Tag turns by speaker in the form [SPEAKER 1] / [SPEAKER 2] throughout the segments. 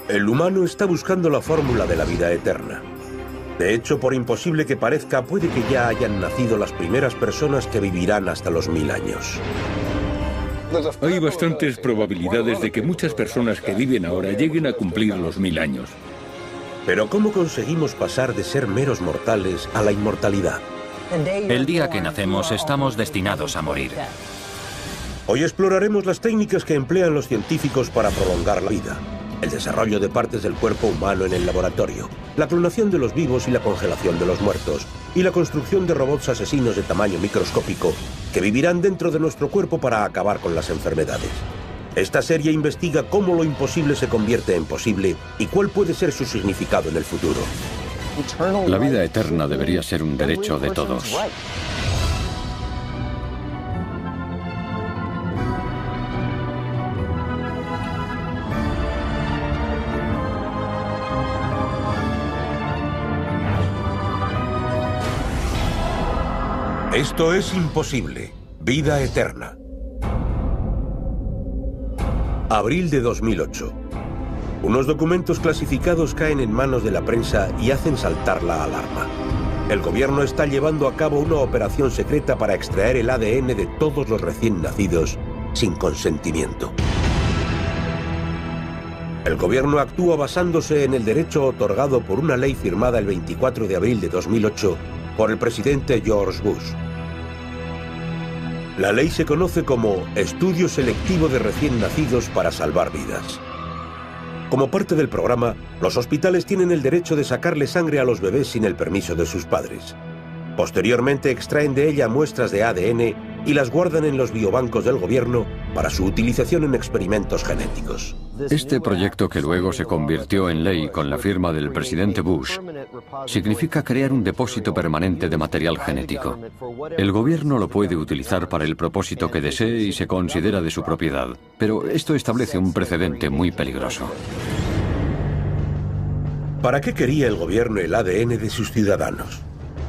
[SPEAKER 1] El humano está buscando la fórmula de la vida eterna. De hecho, por imposible que parezca, puede que ya hayan nacido las primeras personas que vivirán hasta los 1000 años.
[SPEAKER 2] Hay bastantes probabilidades de que muchas personas que viven ahora lleguen a cumplir los 1000 años.
[SPEAKER 1] Pero ¿cómo conseguimos pasar de ser meros mortales a la inmortalidad?
[SPEAKER 3] El día que nacemos estamos destinados a morir.
[SPEAKER 1] Hoy exploraremos las técnicas que emplean los científicos para prolongar la vida. El desarrollo de partes del cuerpo humano en el laboratorio, la clonación de los vivos y la congelación de los muertos, y la construcción de robots asesinos de tamaño microscópico que vivirán dentro de nuestro cuerpo para acabar con las enfermedades. Esta serie investiga cómo lo imposible se convierte en posible y cuál puede ser su significado en el futuro.
[SPEAKER 4] La vida eterna debería ser un derecho de todos.
[SPEAKER 1] Esto es imposible. Vida eterna. Abril de 2008. Unos documentos clasificados caen en manos de la prensa y hacen saltar la alarma. El gobierno está llevando a cabo una operación secreta para extraer el ADN de todos los recién nacidos sin consentimiento. El gobierno actúa basándose en el derecho otorgado por una ley firmada el 24 de abril de 2008 por el presidente George Bush. La ley se conoce como Estudio Selectivo de Recién Nacidos para Salvar Vidas. Como parte del programa, los hospitales tienen el derecho de sacarle sangre a los bebés sin el permiso de sus padres. Posteriormente extraen de ella muestras de ADN y las guardan en los biobancos del gobierno para su utilización en experimentos genéticos.
[SPEAKER 4] Este proyecto, que luego se convirtió en ley con la firma del presidente Bush, significa crear un depósito permanente de material genético. El gobierno lo puede utilizar para el propósito que desee y se considera de su propiedad, pero esto establece un precedente muy peligroso.
[SPEAKER 1] ¿Para qué quería el gobierno el ADN de sus ciudadanos?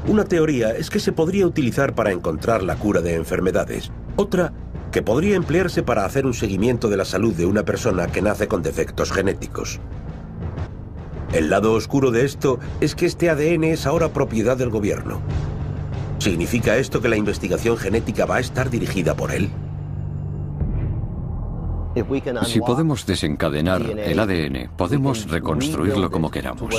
[SPEAKER 1] Una teoría es que se podría utilizar para encontrar la cura de enfermedades. Otra, que podría emplearse para hacer un seguimiento de la salud de una persona que nace con defectos genéticos. El lado oscuro de esto es que este ADN es ahora propiedad del gobierno. ¿Significa esto que la investigación genética va a estar dirigida por él?
[SPEAKER 4] Si podemos desencadenar el ADN, podemos reconstruirlo como queramos.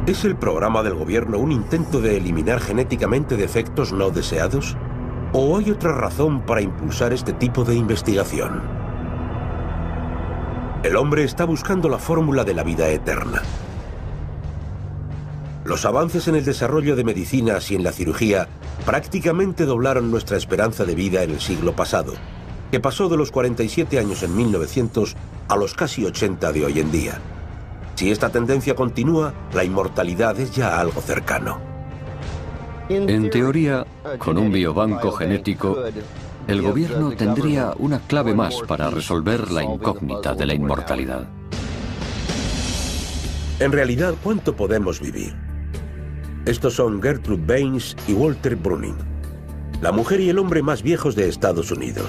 [SPEAKER 1] ¿Es el programa del gobierno un intento de eliminar genéticamente defectos no deseados? ¿O hay otra razón para impulsar este tipo de investigación? El hombre está buscando la fórmula de la vida eterna. Los avances en el desarrollo de medicinas y en la cirugía prácticamente doblaron nuestra esperanza de vida en el siglo pasado, que pasó de los 47 años en 1900 a los casi 80 de hoy en día. Si esta tendencia continúa, la inmortalidad es ya algo cercano.
[SPEAKER 4] En teoría, con un biobanco genético, el gobierno tendría una clave más para resolver la incógnita de la inmortalidad.
[SPEAKER 1] En realidad, ¿cuánto podemos vivir? Estos son Gertrude Baines y Walter Bruning, la mujer y el hombre más viejos de Estados Unidos.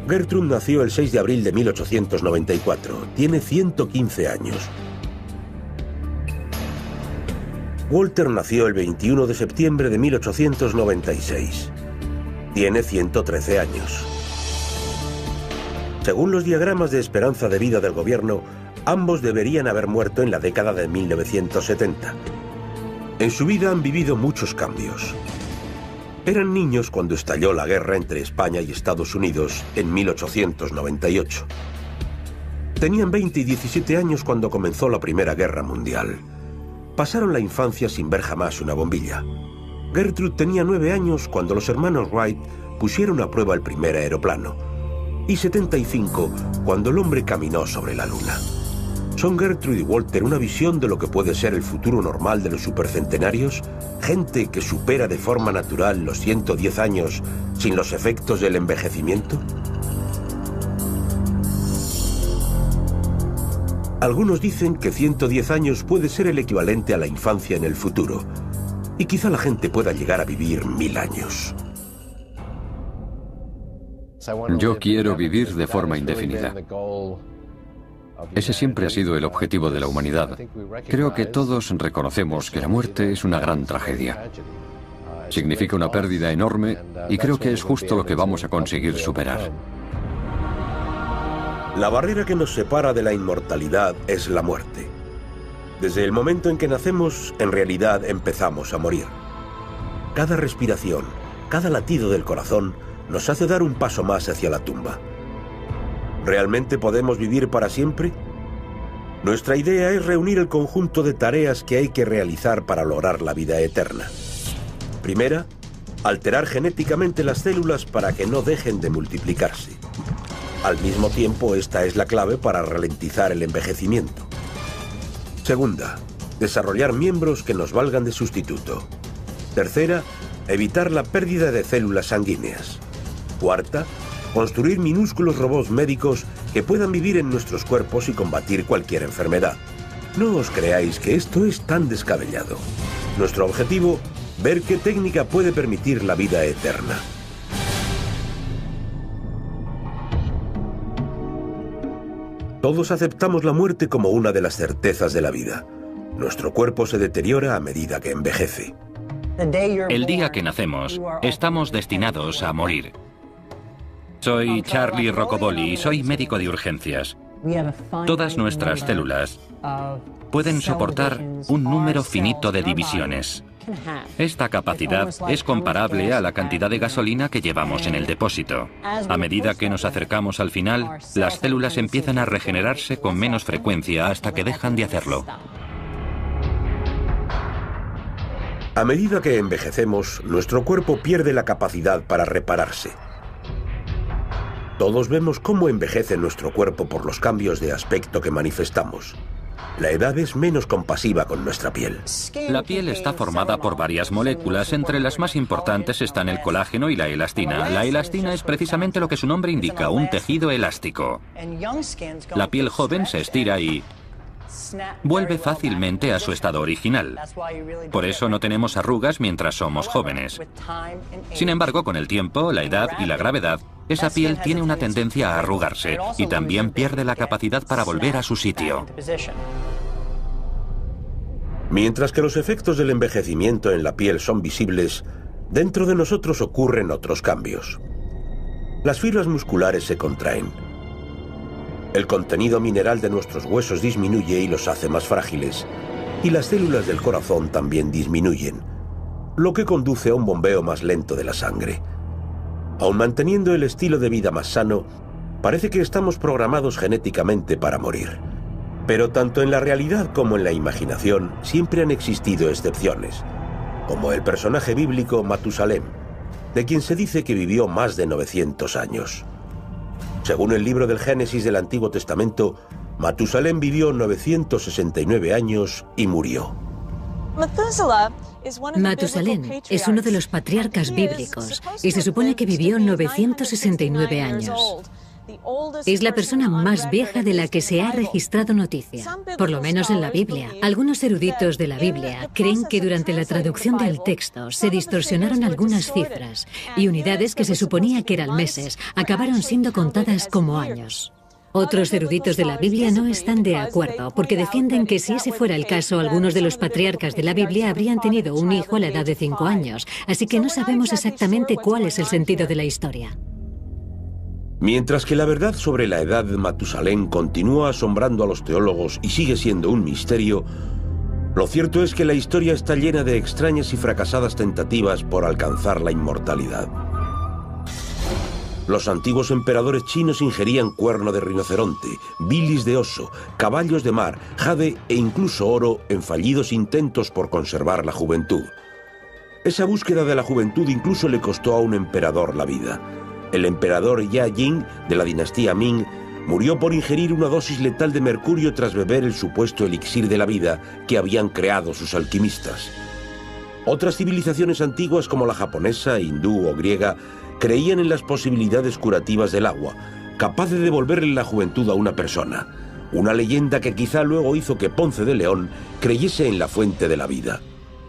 [SPEAKER 1] Gertrude nació el 6 de abril de 1894. Tiene 115 años. Walter nació el 21 de septiembre de 1896. Tiene 113 años. Según los diagramas de esperanza de vida del gobierno, ambos deberían haber muerto en la década de 1970. En su vida han vivido muchos cambios. Eran niños cuando estalló la guerra entre España y Estados Unidos en 1898. Tenían 20 y 17 años cuando comenzó la Primera Guerra Mundial. Pasaron la infancia sin ver jamás una bombilla. Gertrude tenía 9 años cuando los hermanos Wright pusieron a prueba el primer aeroplano. Y 75 cuando el hombre caminó sobre la luna. ¿Son Gertrude y Walter una visión de lo que puede ser el futuro normal de los supercentenarios? ¿Gente que supera de forma natural los 110 años sin los efectos del envejecimiento? Algunos dicen que 110 años puede ser el equivalente a la infancia en el futuro. Y quizá la gente pueda llegar a vivir 1000 años.
[SPEAKER 4] Yo quiero vivir de forma indefinida. Ese siempre ha sido el objetivo de la humanidad. Creo que todos reconocemos que la muerte es una gran tragedia. Significa una pérdida enorme y creo que es justo lo que vamos a conseguir superar.
[SPEAKER 1] La barrera que nos separa de la inmortalidad es la muerte. Desde el momento en que nacemos, en realidad empezamos a morir. Cada respiración, cada latido del corazón nos hace dar un paso más hacia la tumba. ¿Realmente podemos vivir para siempre? Nuestra idea es reunir el conjunto de tareas que hay que realizar para lograr la vida eterna. Primera, alterar genéticamente las células para que no dejen de multiplicarse. Al mismo tiempo, esta es la clave para ralentizar el envejecimiento. Segunda, desarrollar miembros que nos valgan de sustituto. Tercera, evitar la pérdida de células sanguíneas. Cuarta, construir minúsculos robots médicos que puedan vivir en nuestros cuerpos y combatir cualquier enfermedad. No os creáis que esto es tan descabellado. Nuestro objetivo, ver qué técnica puede permitir la vida eterna. Todos aceptamos la muerte como una de las certezas de la vida. Nuestro cuerpo se deteriora a medida que envejece.
[SPEAKER 3] El día que nacemos, estamos destinados a morir. Soy Charlie Roccoboli y soy médico de urgencias. Todas nuestras células pueden soportar un número finito de divisiones. Esta capacidad es comparable a la cantidad de gasolina que llevamos en el depósito. A medida que nos acercamos al final, las células empiezan a regenerarse con menos frecuencia hasta que dejan de hacerlo.
[SPEAKER 1] A medida que envejecemos, nuestro cuerpo pierde la capacidad para repararse. Todos vemos cómo envejece nuestro cuerpo por los cambios de aspecto que manifestamos. La edad es menos compasiva con nuestra piel.
[SPEAKER 3] La piel está formada por varias moléculas. Entre las más importantes están el colágeno y la elastina. La elastina es precisamente lo que su nombre indica, un tejido elástico. La piel joven se estira y vuelve fácilmente a su estado original. Por eso no tenemos arrugas mientras somos jóvenes. Sin embargo, con el tiempo, la edad y la gravedad, esa piel tiene una tendencia a arrugarse y también pierde la capacidad para volver a su sitio.
[SPEAKER 1] Mientras que los efectos del envejecimiento en la piel son visibles, dentro de nosotros ocurren otros cambios. Las fibras musculares se contraen. El contenido mineral de nuestros huesos disminuye y los hace más frágiles, y las células del corazón también disminuyen, lo que conduce a un bombeo más lento de la sangre. Aun manteniendo el estilo de vida más sano, parece que estamos programados genéticamente para morir. Pero tanto en la realidad como en la imaginación siempre han existido excepciones, como el personaje bíblico Matusalén, de quien se dice que vivió más de 900 años. Según el libro del Génesis del Antiguo Testamento, Matusalén vivió 969 años y murió.
[SPEAKER 5] Matusalén es uno de los patriarcas bíblicos y se supone que vivió 969 años. Es la persona más vieja de la que se ha registrado noticia, por lo menos en la Biblia. Algunos eruditos de la Biblia creen que durante la traducción del texto se distorsionaron algunas cifras y unidades que se suponía que eran meses acabaron siendo contadas como años. Otros eruditos de la Biblia no están de acuerdo porque defienden que si ese fuera el caso, algunos de los patriarcas de la Biblia habrían tenido un hijo a la edad de 5 años, así que no sabemos exactamente cuál es el sentido de la historia.
[SPEAKER 1] Mientras que la verdad sobre la edad de Matusalén continúa asombrando a los teólogos y sigue siendo un misterio, lo cierto es que la historia está llena de extrañas y fracasadas tentativas por alcanzar la inmortalidad. Los antiguos emperadores chinos ingerían cuerno de rinoceronte, bilis de oso, caballos de mar, jade e incluso oro en fallidos intentos por conservar la juventud. Esa búsqueda de la juventud incluso le costó a un emperador la vida. El emperador Ya Jing, de la dinastía Ming, murió por ingerir una dosis letal de mercurio tras beber el supuesto elixir de la vida que habían creado sus alquimistas. Otras civilizaciones antiguas como la japonesa, hindú o griega creían en las posibilidades curativas del agua, capaz de devolverle la juventud a una persona. Una leyenda que quizá luego hizo que Ponce de León creyese en la fuente de la vida.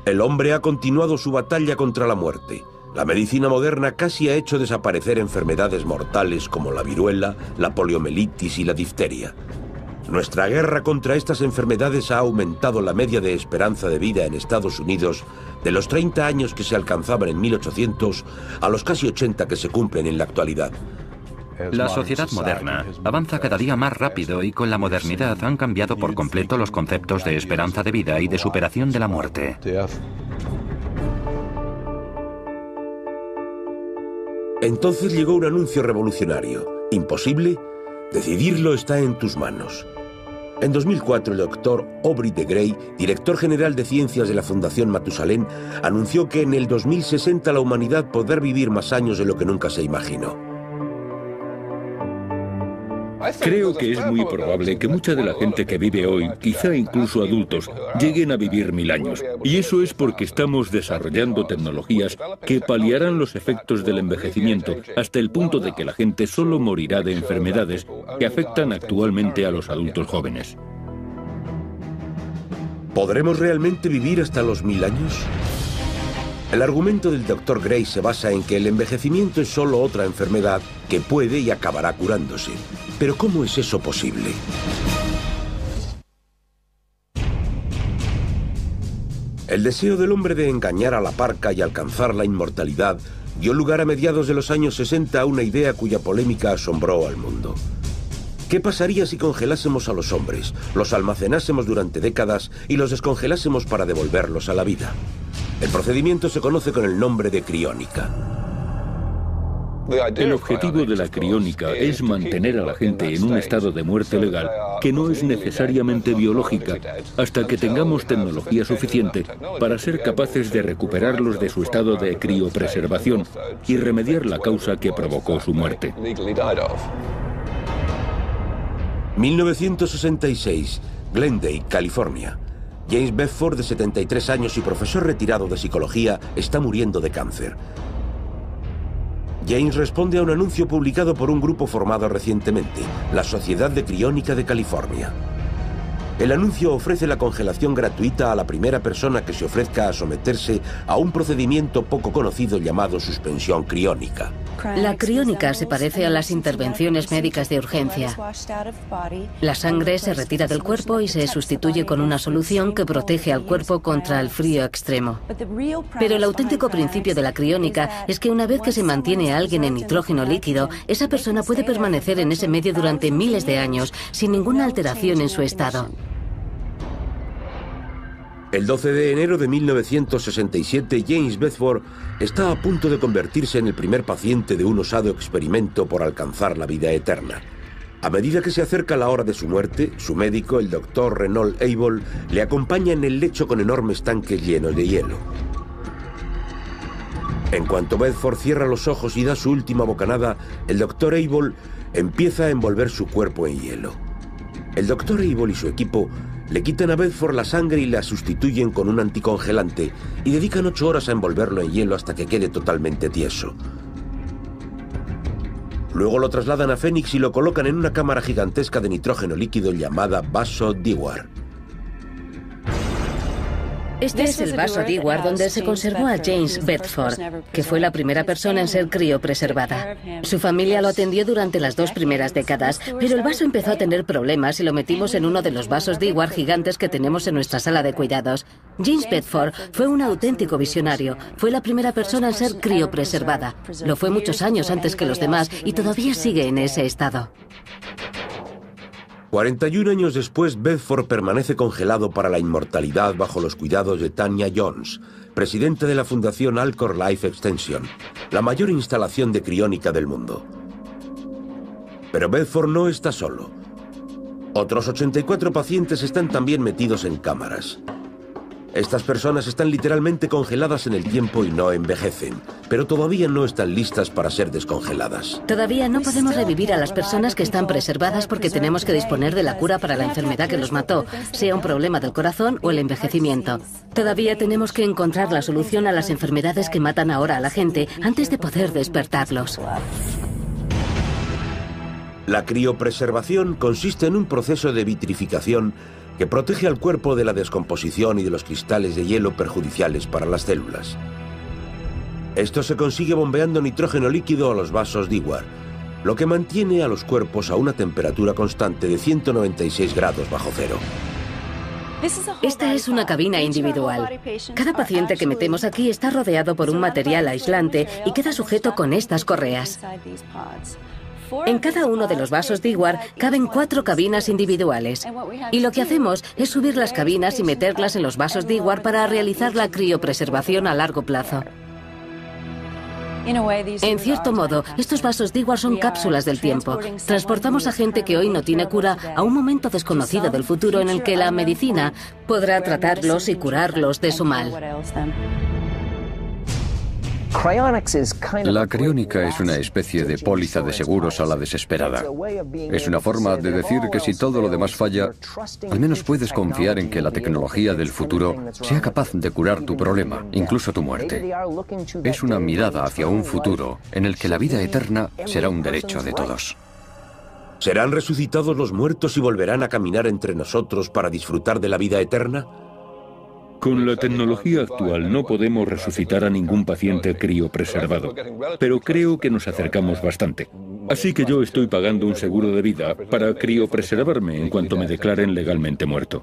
[SPEAKER 1] El hombre ha continuado su batalla contra la muerte. La medicina moderna casi ha hecho desaparecer enfermedades mortales como la viruela, la poliomielitis y la difteria. Nuestra guerra contra estas enfermedades ha aumentado la media de esperanza de vida en Estados Unidos de los 30 años que se alcanzaban en 1800 a los casi 80 que se cumplen en la actualidad.
[SPEAKER 3] La sociedad moderna avanza cada día más rápido y con la modernidad han cambiado por completo los conceptos de esperanza de vida y de superación de la muerte.
[SPEAKER 1] Entonces llegó un anuncio revolucionario. ¿Imposible? Decidirlo está en tus manos. En 2004, el doctor Aubrey de Grey, director general de ciencias de la Fundación Matusalén, anunció que en el 2060 la humanidad podrá vivir más años de lo que nunca se imaginó.
[SPEAKER 2] Creo que es muy probable que mucha de la gente que vive hoy, quizá incluso adultos, lleguen a vivir 1000 años. Y eso es porque estamos desarrollando tecnologías que paliarán los efectos del envejecimiento hasta el punto de que la gente solo morirá de enfermedades que afectan actualmente a los adultos jóvenes.
[SPEAKER 1] ¿Podremos realmente vivir hasta los 1000 años? El argumento del Dr. Gray se basa en que el envejecimiento es solo otra enfermedad que puede y acabará curándose. Pero ¿cómo es eso posible? El deseo del hombre de engañar a la parca y alcanzar la inmortalidad dio lugar a mediados de los años 60 a una idea cuya polémica asombró al mundo. ¿Qué pasaría si congelásemos a los hombres, los almacenásemos durante décadas y los descongelásemos para devolverlos a la vida? El procedimiento se conoce con el nombre de criónica.
[SPEAKER 2] El objetivo de la criónica es mantener a la gente en un estado de muerte legal que no es necesariamente biológica hasta que tengamos tecnología suficiente para ser capaces de recuperarlos de su estado de criopreservación y remediar la causa que provocó su muerte.
[SPEAKER 1] 1966, Glendale, California. James Bedford, de 73 años y profesor retirado de psicología, está muriendo de cáncer. James responde a un anuncio publicado por un grupo formado recientemente, la Sociedad de Criónica de California. El anuncio ofrece la congelación gratuita a la primera persona que se ofrezca a someterse a un procedimiento poco conocido llamado suspensión criónica.
[SPEAKER 6] La criónica se parece a las intervenciones médicas de urgencia. La sangre se retira del cuerpo y se sustituye con una solución que protege al cuerpo contra el frío extremo. Pero el auténtico principio de la criónica es que una vez que se mantiene a alguien en nitrógeno líquido, esa persona puede permanecer en ese medio durante miles de años sin ninguna alteración en su estado.
[SPEAKER 1] El 12 de enero de 1967, James Bedford está a punto de convertirse en el primer paciente de un osado experimento por alcanzar la vida eterna. A medida que se acerca la hora de su muerte, su médico, el doctor Reynold Abel, le acompaña en el lecho con enormes tanques llenos de hielo. En cuanto Bedford cierra los ojos y da su última bocanada, el doctor Abel empieza a envolver su cuerpo en hielo. El doctor Abel y su equipo le quitan a Bedford la sangre y la sustituyen con un anticongelante y dedican 8 horas a envolverlo en hielo hasta que quede totalmente tieso. Luego lo trasladan a Phoenix y lo colocan en una cámara gigantesca de nitrógeno líquido llamada vaso Dewar.
[SPEAKER 6] Este es el vaso Dewar donde se conservó a James Bedford, que fue la primera persona en ser criopreservada. Su familia lo atendió durante las 2 primeras décadas, pero el vaso empezó a tener problemas y lo metimos en uno de los vasos Dewar gigantes que tenemos en nuestra sala de cuidados. James Bedford fue un auténtico visionario. Fue la primera persona en ser criopreservada. Lo fue muchos años antes que los demás y todavía sigue en ese estado.
[SPEAKER 1] 41 años después, Bedford permanece congelado para la inmortalidad bajo los cuidados de Tanya Jones, presidenta de la Fundación Alcor Life Extension, la mayor instalación de criónica del mundo. Pero Bedford no está solo. Otros 84 pacientes están también metidos en cámaras. Estas personas están literalmente congeladas en el tiempo y no envejecen, pero todavía no están listas para ser descongeladas.
[SPEAKER 6] Todavía no podemos revivir a las personas que están preservadas porque tenemos que disponer de la cura para la enfermedad que los mató, sea un problema del corazón o el envejecimiento. Todavía tenemos que encontrar la solución a las enfermedades que matan ahora a la gente antes de poder despertarlos.
[SPEAKER 1] La criopreservación consiste en un proceso de vitrificación que protege al cuerpo de la descomposición y de los cristales de hielo perjudiciales para las células. Esto se consigue bombeando nitrógeno líquido a los vasos Dewar. lo que mantiene a los cuerpos a una temperatura constante de 196 grados bajo cero.
[SPEAKER 6] Esta es una cabina individual. Cada paciente que metemos aquí está rodeado por un material aislante y queda sujeto con estas correas. En cada uno de los vasos Dewar caben 4 cabinas individuales. Y lo que hacemos es subir las cabinas y meterlas en los vasos Dewar para realizar la criopreservación a largo plazo. En cierto modo, estos vasos Dewar son cápsulas del tiempo. Transportamos a gente que hoy no tiene cura a un momento desconocido del futuro en el que la medicina podrá tratarlos y curarlos de su mal.
[SPEAKER 4] La criónica es una especie de póliza de seguros a la desesperada. Es una forma de decir que si todo lo demás falla, al menos puedes confiar en que la tecnología del futuro sea capaz de curar tu problema, incluso tu muerte. Es una mirada hacia un futuro en el que la vida eterna será un derecho de todos.
[SPEAKER 1] ¿Serán resucitados los muertos y volverán a caminar entre nosotros para disfrutar de la vida eterna?
[SPEAKER 2] Con la tecnología actual no podemos resucitar a ningún paciente criopreservado, pero creo que nos acercamos bastante. Así que yo estoy pagando un seguro de vida para criopreservarme en cuanto me declaren legalmente muerto.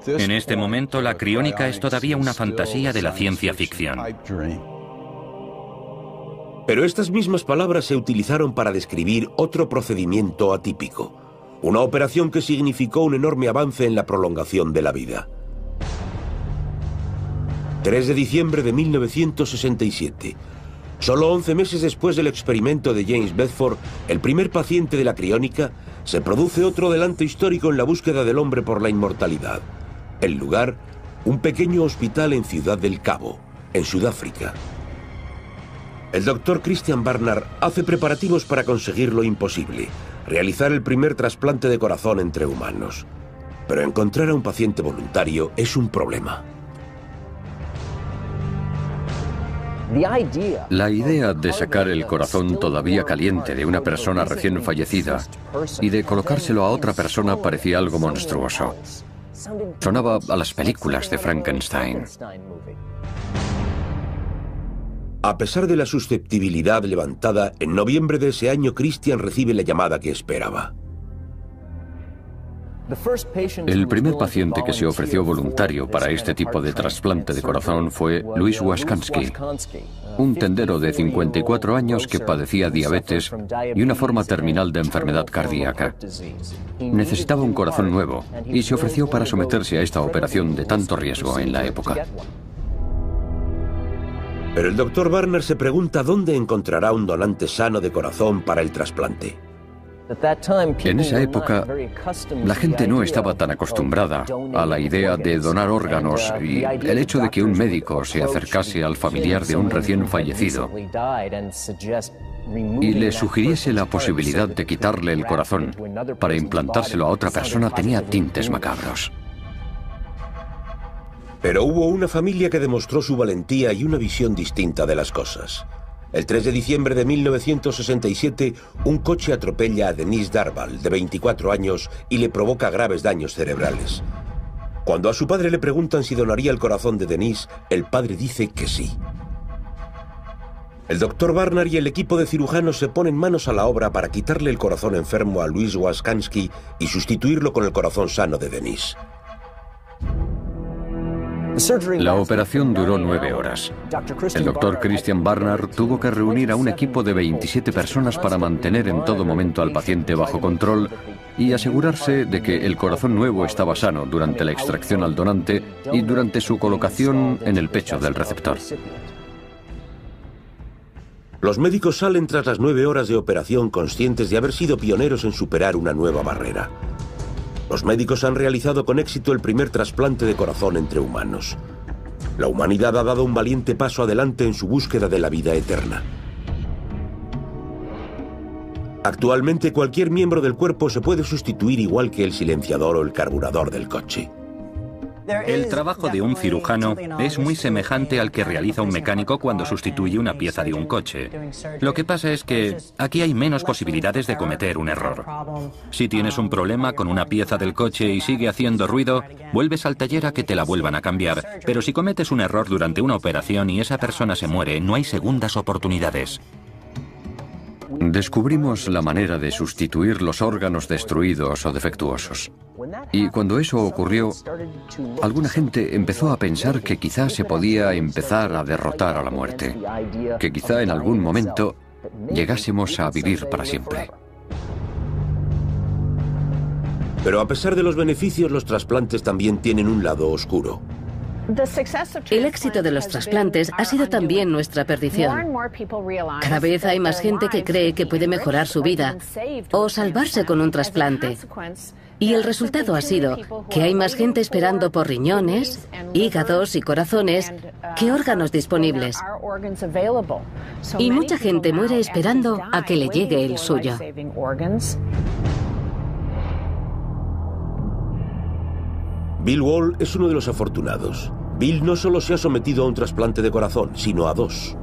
[SPEAKER 3] En este momento, la criónica es todavía una fantasía de la ciencia ficción.
[SPEAKER 1] Pero estas mismas palabras se utilizaron para describir otro procedimiento atípico, una operación que significó un enorme avance en la prolongación de la vida. 3 de diciembre de 1967. Solo 11 meses después del experimento de James Bedford, el primer paciente de la criónica, se produce otro adelanto histórico en la búsqueda del hombre por la inmortalidad. El lugar, un pequeño hospital en Ciudad del Cabo, en Sudáfrica. El doctor Christian Barnard hace preparativos para conseguir lo imposible, realizar el primer trasplante de corazón entre humanos. Pero encontrar a un paciente voluntario es un problema.
[SPEAKER 4] La idea de sacar el corazón todavía caliente de una persona recién fallecida y de colocárselo a otra persona parecía algo monstruoso. Sonaba a las películas de Frankenstein.
[SPEAKER 1] A pesar de la susceptibilidad levantada, en noviembre de ese año Christian recibe la llamada que esperaba.
[SPEAKER 4] El primer paciente que se ofreció voluntario para este tipo de trasplante de corazón fue Louis Waskansky, un tendero de 54 años que padecía diabetes y una forma terminal de enfermedad cardíaca. Necesitaba un corazón nuevo y se ofreció para someterse a esta operación de tanto riesgo en la época.
[SPEAKER 1] Pero el doctor Barnard se pregunta dónde encontrará un donante sano de corazón para el trasplante.
[SPEAKER 4] En esa época, la gente no estaba tan acostumbrada a la idea de donar órganos y el hecho de que un médico se acercase al familiar de un recién fallecido y le sugiriese la posibilidad de quitarle el corazón para implantárselo a otra persona tenía tintes macabros.
[SPEAKER 1] Pero hubo una familia que demostró su valentía y una visión distinta de las cosas. El 3 de diciembre de 1967, un coche atropella a Denise Darvall, de 24 años, y le provoca graves daños cerebrales. Cuando a su padre le preguntan si donaría el corazón de Denise, el padre dice que sí. El doctor Barnard y el equipo de cirujanos se ponen manos a la obra para quitarle el corazón enfermo a Louis Waskansky y sustituirlo con el corazón sano de Denise.
[SPEAKER 4] La operación duró 9 horas. El doctor Christian Barnard tuvo que reunir a un equipo de 27 personas para mantener en todo momento al paciente bajo control y asegurarse de que el corazón nuevo estaba sano durante la extracción al donante y durante su colocación en el pecho del receptor.
[SPEAKER 1] Los médicos salen tras las 9 horas de operación conscientes de haber sido pioneros en superar una nueva barrera. Los médicos han realizado con éxito el primer trasplante de corazón entre humanos. La humanidad ha dado un valiente paso adelante en su búsqueda de la vida eterna. Actualmente cualquier miembro del cuerpo se puede sustituir igual que el silenciador o el carburador del coche.
[SPEAKER 3] El trabajo de un cirujano es muy semejante al que realiza un mecánico cuando sustituye una pieza de un coche. Lo que pasa es que aquí hay menos posibilidades de cometer un error. Si tienes un problema con una pieza del coche y sigue haciendo ruido, vuelves al taller a que te la vuelvan a cambiar. Pero si cometes un error durante una operación y esa persona se muere, no hay segundas oportunidades.
[SPEAKER 4] Descubrimos la manera de sustituir los órganos destruidos o defectuosos. Y cuando eso ocurrió, alguna gente empezó a pensar que quizá se podía empezar a derrotar a la muerte, que quizá en algún momento llegásemos a vivir para siempre.
[SPEAKER 1] Pero a pesar de los beneficios, los trasplantes también tienen un lado oscuro.
[SPEAKER 6] El éxito de los trasplantes ha sido también nuestra perdición. Cada vez hay más gente que cree que puede mejorar su vida o salvarse con un trasplante. Y el resultado ha sido que hay más gente esperando por riñones, hígados y corazones que órganos disponibles. Y mucha gente muere esperando a que le llegue el suyo.
[SPEAKER 1] Bill Wall es uno de los afortunados. Bill no solo se ha sometido a un trasplante de corazón, sino a 2.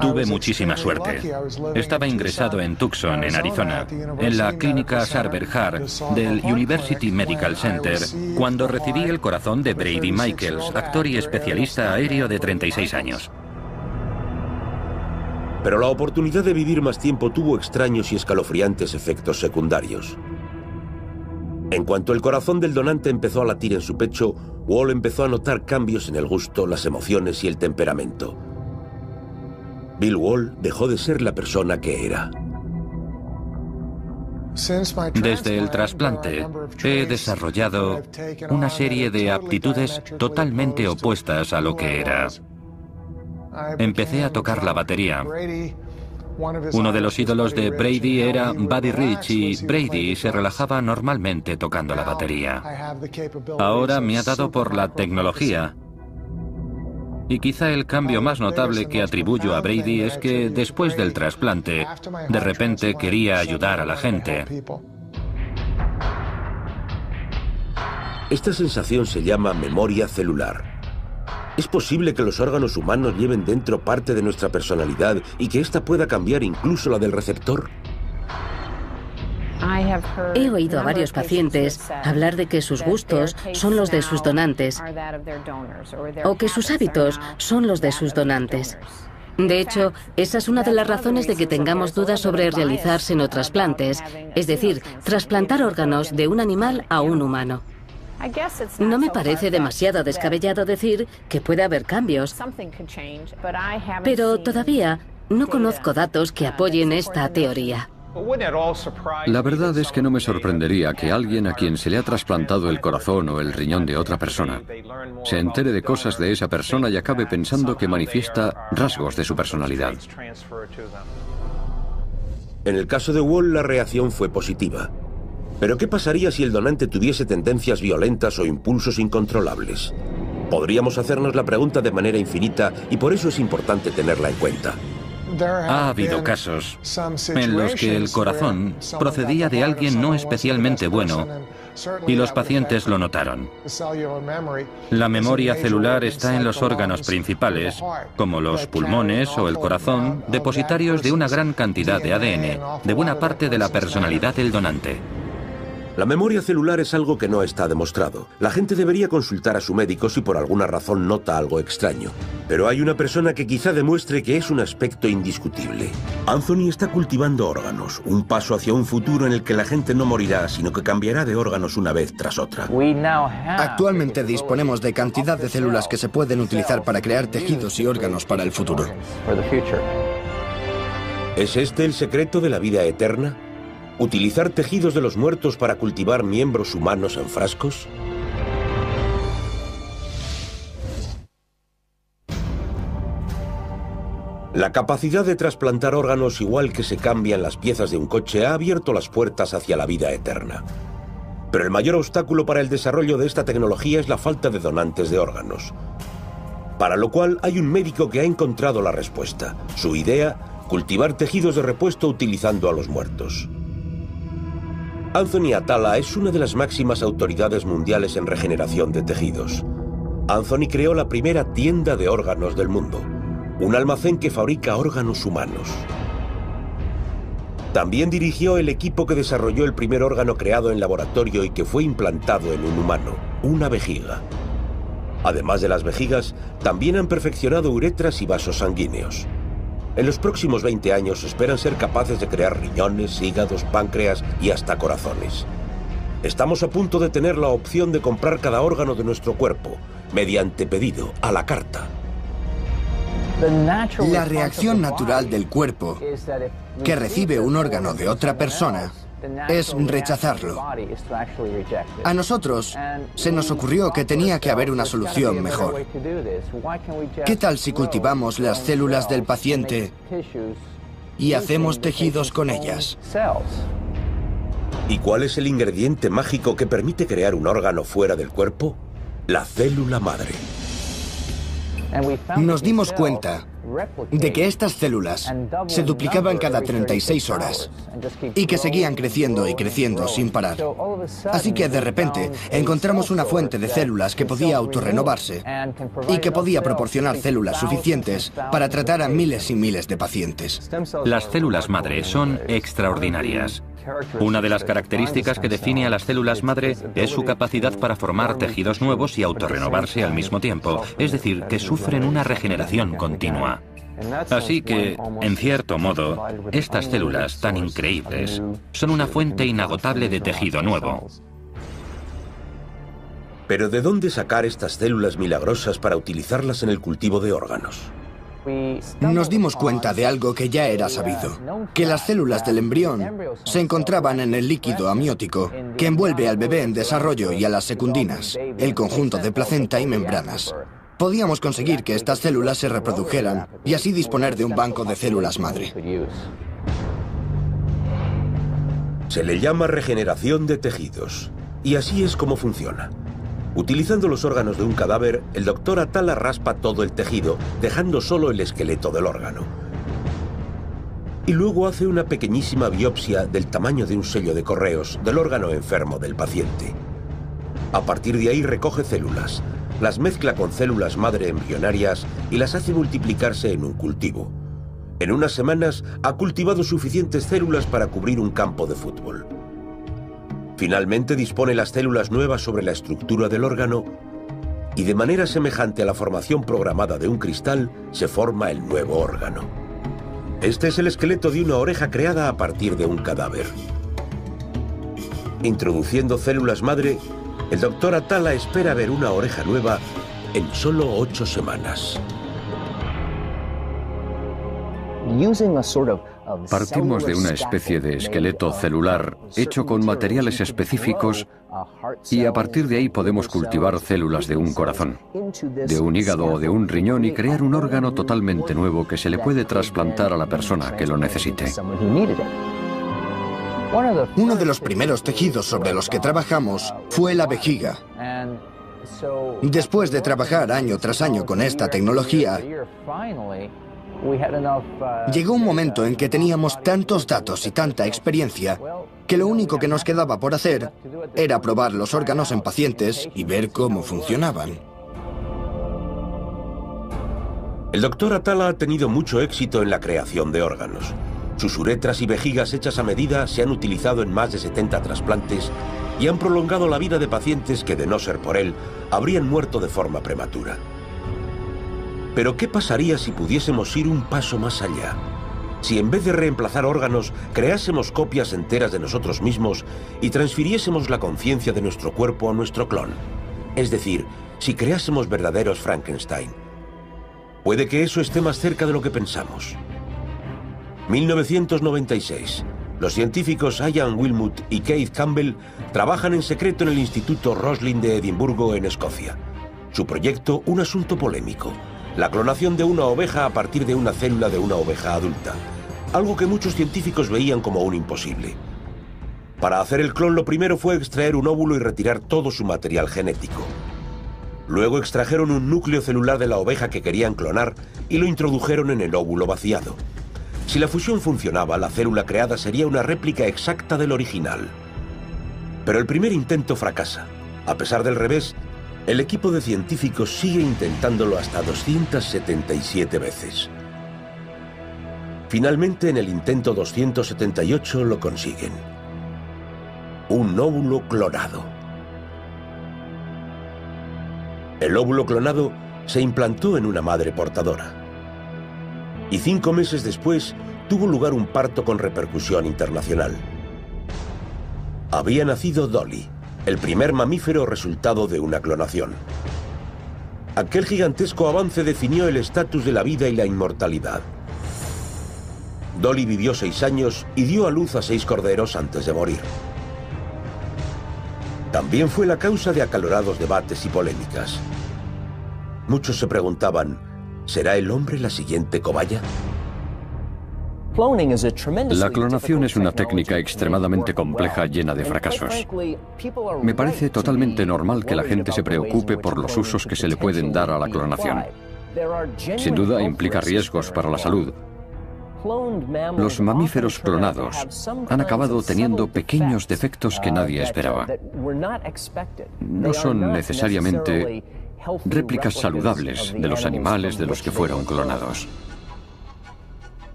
[SPEAKER 3] Tuve muchísima suerte. Estaba ingresado en Tucson, en Arizona, en la clínica Sarver Hart del University Medical Center, cuando recibí el corazón de Brady Michaels, actor y especialista aéreo de 36 años.
[SPEAKER 1] Pero la oportunidad de vivir más tiempo tuvo extraños y escalofriantes efectos secundarios. En cuanto el corazón del donante empezó a latir en su pecho, Wall empezó a notar cambios en el gusto, las emociones y el temperamento. Bill Wall dejó de ser la persona que era.
[SPEAKER 3] Desde el trasplante he desarrollado una serie de aptitudes totalmente opuestas a lo que era. Empecé a tocar la batería. Uno de los ídolos de Brady era Buddy Rich y Brady se relajaba normalmente tocando la batería. Ahora me ha dado por la tecnología. Y quizá el cambio más notable que atribuyo a Brady es que después del trasplante, de repente quería ayudar a la gente.
[SPEAKER 1] Esta sensación se llama memoria celular. ¿Es posible que los órganos humanos lleven dentro parte de nuestra personalidad y que ésta pueda cambiar incluso la del receptor?
[SPEAKER 6] He oído a varios pacientes hablar de que sus gustos son los de sus donantes o que sus hábitos son los de sus donantes. De hecho, esa es una de las razones de que tengamos dudas sobre realizar senotrasplantes, es decir, trasplantar órganos de un animal a un humano. No me parece demasiado descabellado decir que puede haber cambios, pero todavía no conozco datos que apoyen esta teoría.
[SPEAKER 4] La verdad es que no me sorprendería que alguien a quien se le ha trasplantado el corazón o el riñón de otra persona se entere de cosas de esa persona y acabe pensando que manifiesta rasgos de su personalidad.
[SPEAKER 1] En el caso de Wall, la reacción fue positiva. Pero ¿qué pasaría si el donante tuviese tendencias violentas o impulsos incontrolables? Podríamos hacernos la pregunta de manera infinita y por eso es importante tenerla en cuenta.
[SPEAKER 3] Ha habido casos en los que el corazón procedía de alguien no especialmente bueno y los pacientes lo notaron. La memoria celular está en los órganos principales, como los pulmones o el corazón, depositarios de una gran cantidad de ADN, de buena parte de la personalidad del donante.
[SPEAKER 1] La memoria celular es algo que no está demostrado. La gente debería consultar a su médico si por alguna razón nota algo extraño. Pero hay una persona que quizá demuestre que es un aspecto indiscutible. Anthony está cultivando órganos, un paso hacia un futuro en el que la gente no morirá, sino que cambiará de órganos una vez tras otra.
[SPEAKER 7] Actualmente disponemos de cantidad de células que se pueden utilizar para crear tejidos y órganos para el futuro.
[SPEAKER 1] ¿Es este el secreto de la vida eterna? ¿Utilizar tejidos de los muertos para cultivar miembros humanos en frascos? La capacidad de trasplantar órganos, igual que se cambian las piezas de un coche, ha abierto las puertas hacia la vida eterna. Pero el mayor obstáculo para el desarrollo de esta tecnología es la falta de donantes de órganos. Para lo cual hay un médico que ha encontrado la respuesta. Su idea, cultivar tejidos de repuesto utilizando a los muertos. Anthony Atala es una de las máximas autoridades mundiales en regeneración de tejidos. Anthony creó la primera tienda de órganos del mundo, un almacén que fabrica órganos humanos. También dirigió el equipo que desarrolló el primer órgano creado en laboratorio y que fue implantado en un humano, una vejiga. Además de las vejigas, también han perfeccionado uretras y vasos sanguíneos. En los próximos 20 años esperan ser capaces de crear riñones, hígados, páncreas y hasta corazones. Estamos a punto de tener la opción de comprar cada órgano de nuestro cuerpo, mediante pedido, a la carta.
[SPEAKER 7] La reacción natural del cuerpo que recibe un órgano de otra persona es rechazarlo. A nosotros se nos ocurrió que tenía que haber una solución mejor. ¿Qué tal si cultivamos las células del paciente y hacemos tejidos con ellas?
[SPEAKER 1] ¿Y cuál es el ingrediente mágico que permite crear un órgano fuera del cuerpo? La célula madre.
[SPEAKER 7] Nos dimos cuenta de que estas células se duplicaban cada 36 horas y que seguían creciendo y creciendo sin parar. Así que de repente encontramos una fuente de células que podía autorrenovarse y que podía proporcionar células suficientes para tratar a miles y miles de pacientes.
[SPEAKER 3] Las células madre son extraordinarias. Una de las características que define a las células madre es su capacidad para formar tejidos nuevos y autorrenovarse al mismo tiempo, es decir, que sufren una regeneración continua. Así que, en cierto modo, estas células tan increíbles son una fuente inagotable de tejido nuevo.
[SPEAKER 1] Pero ¿de dónde sacar estas células milagrosas para utilizarlas en el cultivo de órganos?
[SPEAKER 7] Nos dimos cuenta de algo que ya era sabido, que las células del embrión se encontraban en el líquido amniótico que envuelve al bebé en desarrollo y a las secundinas, el conjunto de placenta y membranas. Podíamos conseguir que estas células se reprodujeran y así disponer de un banco de células madre.
[SPEAKER 1] Se le llama regeneración de tejidos, y así es como funciona. Utilizando los órganos de un cadáver, el doctor Atala raspa todo el tejido, dejando solo el esqueleto del órgano. Y luego hace una pequeñísima biopsia del tamaño de un sello de correos del órgano enfermo del paciente. A partir de ahí recoge células, las mezcla con células madre embrionarias y las hace multiplicarse en un cultivo. En unas semanas ha cultivado suficientes células para cubrir un campo de fútbol. Finalmente dispone las células nuevas sobre la estructura del órgano y de manera semejante a la formación programada de un cristal se forma el nuevo órgano. Este es el esqueleto de una oreja creada a partir de un cadáver. Introduciendo células madre, el doctor Atala espera ver una oreja nueva en solo 8 semanas.
[SPEAKER 4] Partimos de una especie de esqueleto celular hecho con materiales específicos y a partir de ahí podemos cultivar células de un corazón, de un hígado o de un riñón y crear un órgano totalmente nuevo que se le puede trasplantar a la persona que lo necesite.
[SPEAKER 7] Uno de los primeros tejidos sobre los que trabajamos fue la vejiga. Después de trabajar año tras año con esta tecnología, llegó un momento en que teníamos tantos datos y tanta experiencia que lo único que nos quedaba por hacer era probar los órganos en pacientes y ver cómo funcionaban.
[SPEAKER 1] El doctor Atala ha tenido mucho éxito en la creación de órganos. Sus uretras y vejigas hechas a medida se han utilizado en más de 70 trasplantes y han prolongado la vida de pacientes que, de no ser por él, habrían muerto de forma prematura. Pero ¿qué pasaría si pudiésemos ir un paso más allá? Si en vez de reemplazar órganos, creásemos copias enteras de nosotros mismos y transfiriésemos la conciencia de nuestro cuerpo a nuestro clon. Es decir, si creásemos verdaderos Frankenstein. Puede que eso esté más cerca de lo que pensamos. 1996. Los científicos Ian Wilmut y Keith Campbell trabajan en secreto en el Instituto Roslin de Edimburgo, en Escocia. Su proyecto, un asunto polémico. La clonación de una oveja a partir de una célula de una oveja adulta. Algo que muchos científicos veían como un imposible. Para hacer el clon, lo primero fue extraer un óvulo y retirar todo su material genético. Luego extrajeron un núcleo celular de la oveja que querían clonar y lo introdujeron en el óvulo vaciado. Si la fusión funcionaba, la célula creada sería una réplica exacta del original. Pero el primer intento fracasa. A pesar del revés, el equipo de científicos sigue intentándolo hasta 277 veces. Finalmente, en el intento 278 lo consiguen. Un óvulo clonado. El óvulo clonado se implantó en una madre portadora. y 5 meses después tuvo lugar un parto con repercusión internacional. Había nacido Dolly, el primer mamífero resultado de una clonación. Aquel gigantesco avance definió el estatus de la vida y la inmortalidad. Dolly vivió 6 años y dio a luz a 6 corderos antes de morir. También fue la causa de acalorados debates y polémicas. Muchos se preguntaban, ¿será el hombre la siguiente cobaya?
[SPEAKER 4] La clonación es una técnica extremadamente compleja, llena de fracasos. Me parece totalmente normal que la gente se preocupe por los usos que se le pueden dar a la clonación. Sin duda implica riesgos para la salud. Los mamíferos clonados han acabado teniendo pequeños defectos que nadie esperaba. No son necesariamente réplicas saludables de los animales de los que fueron clonados.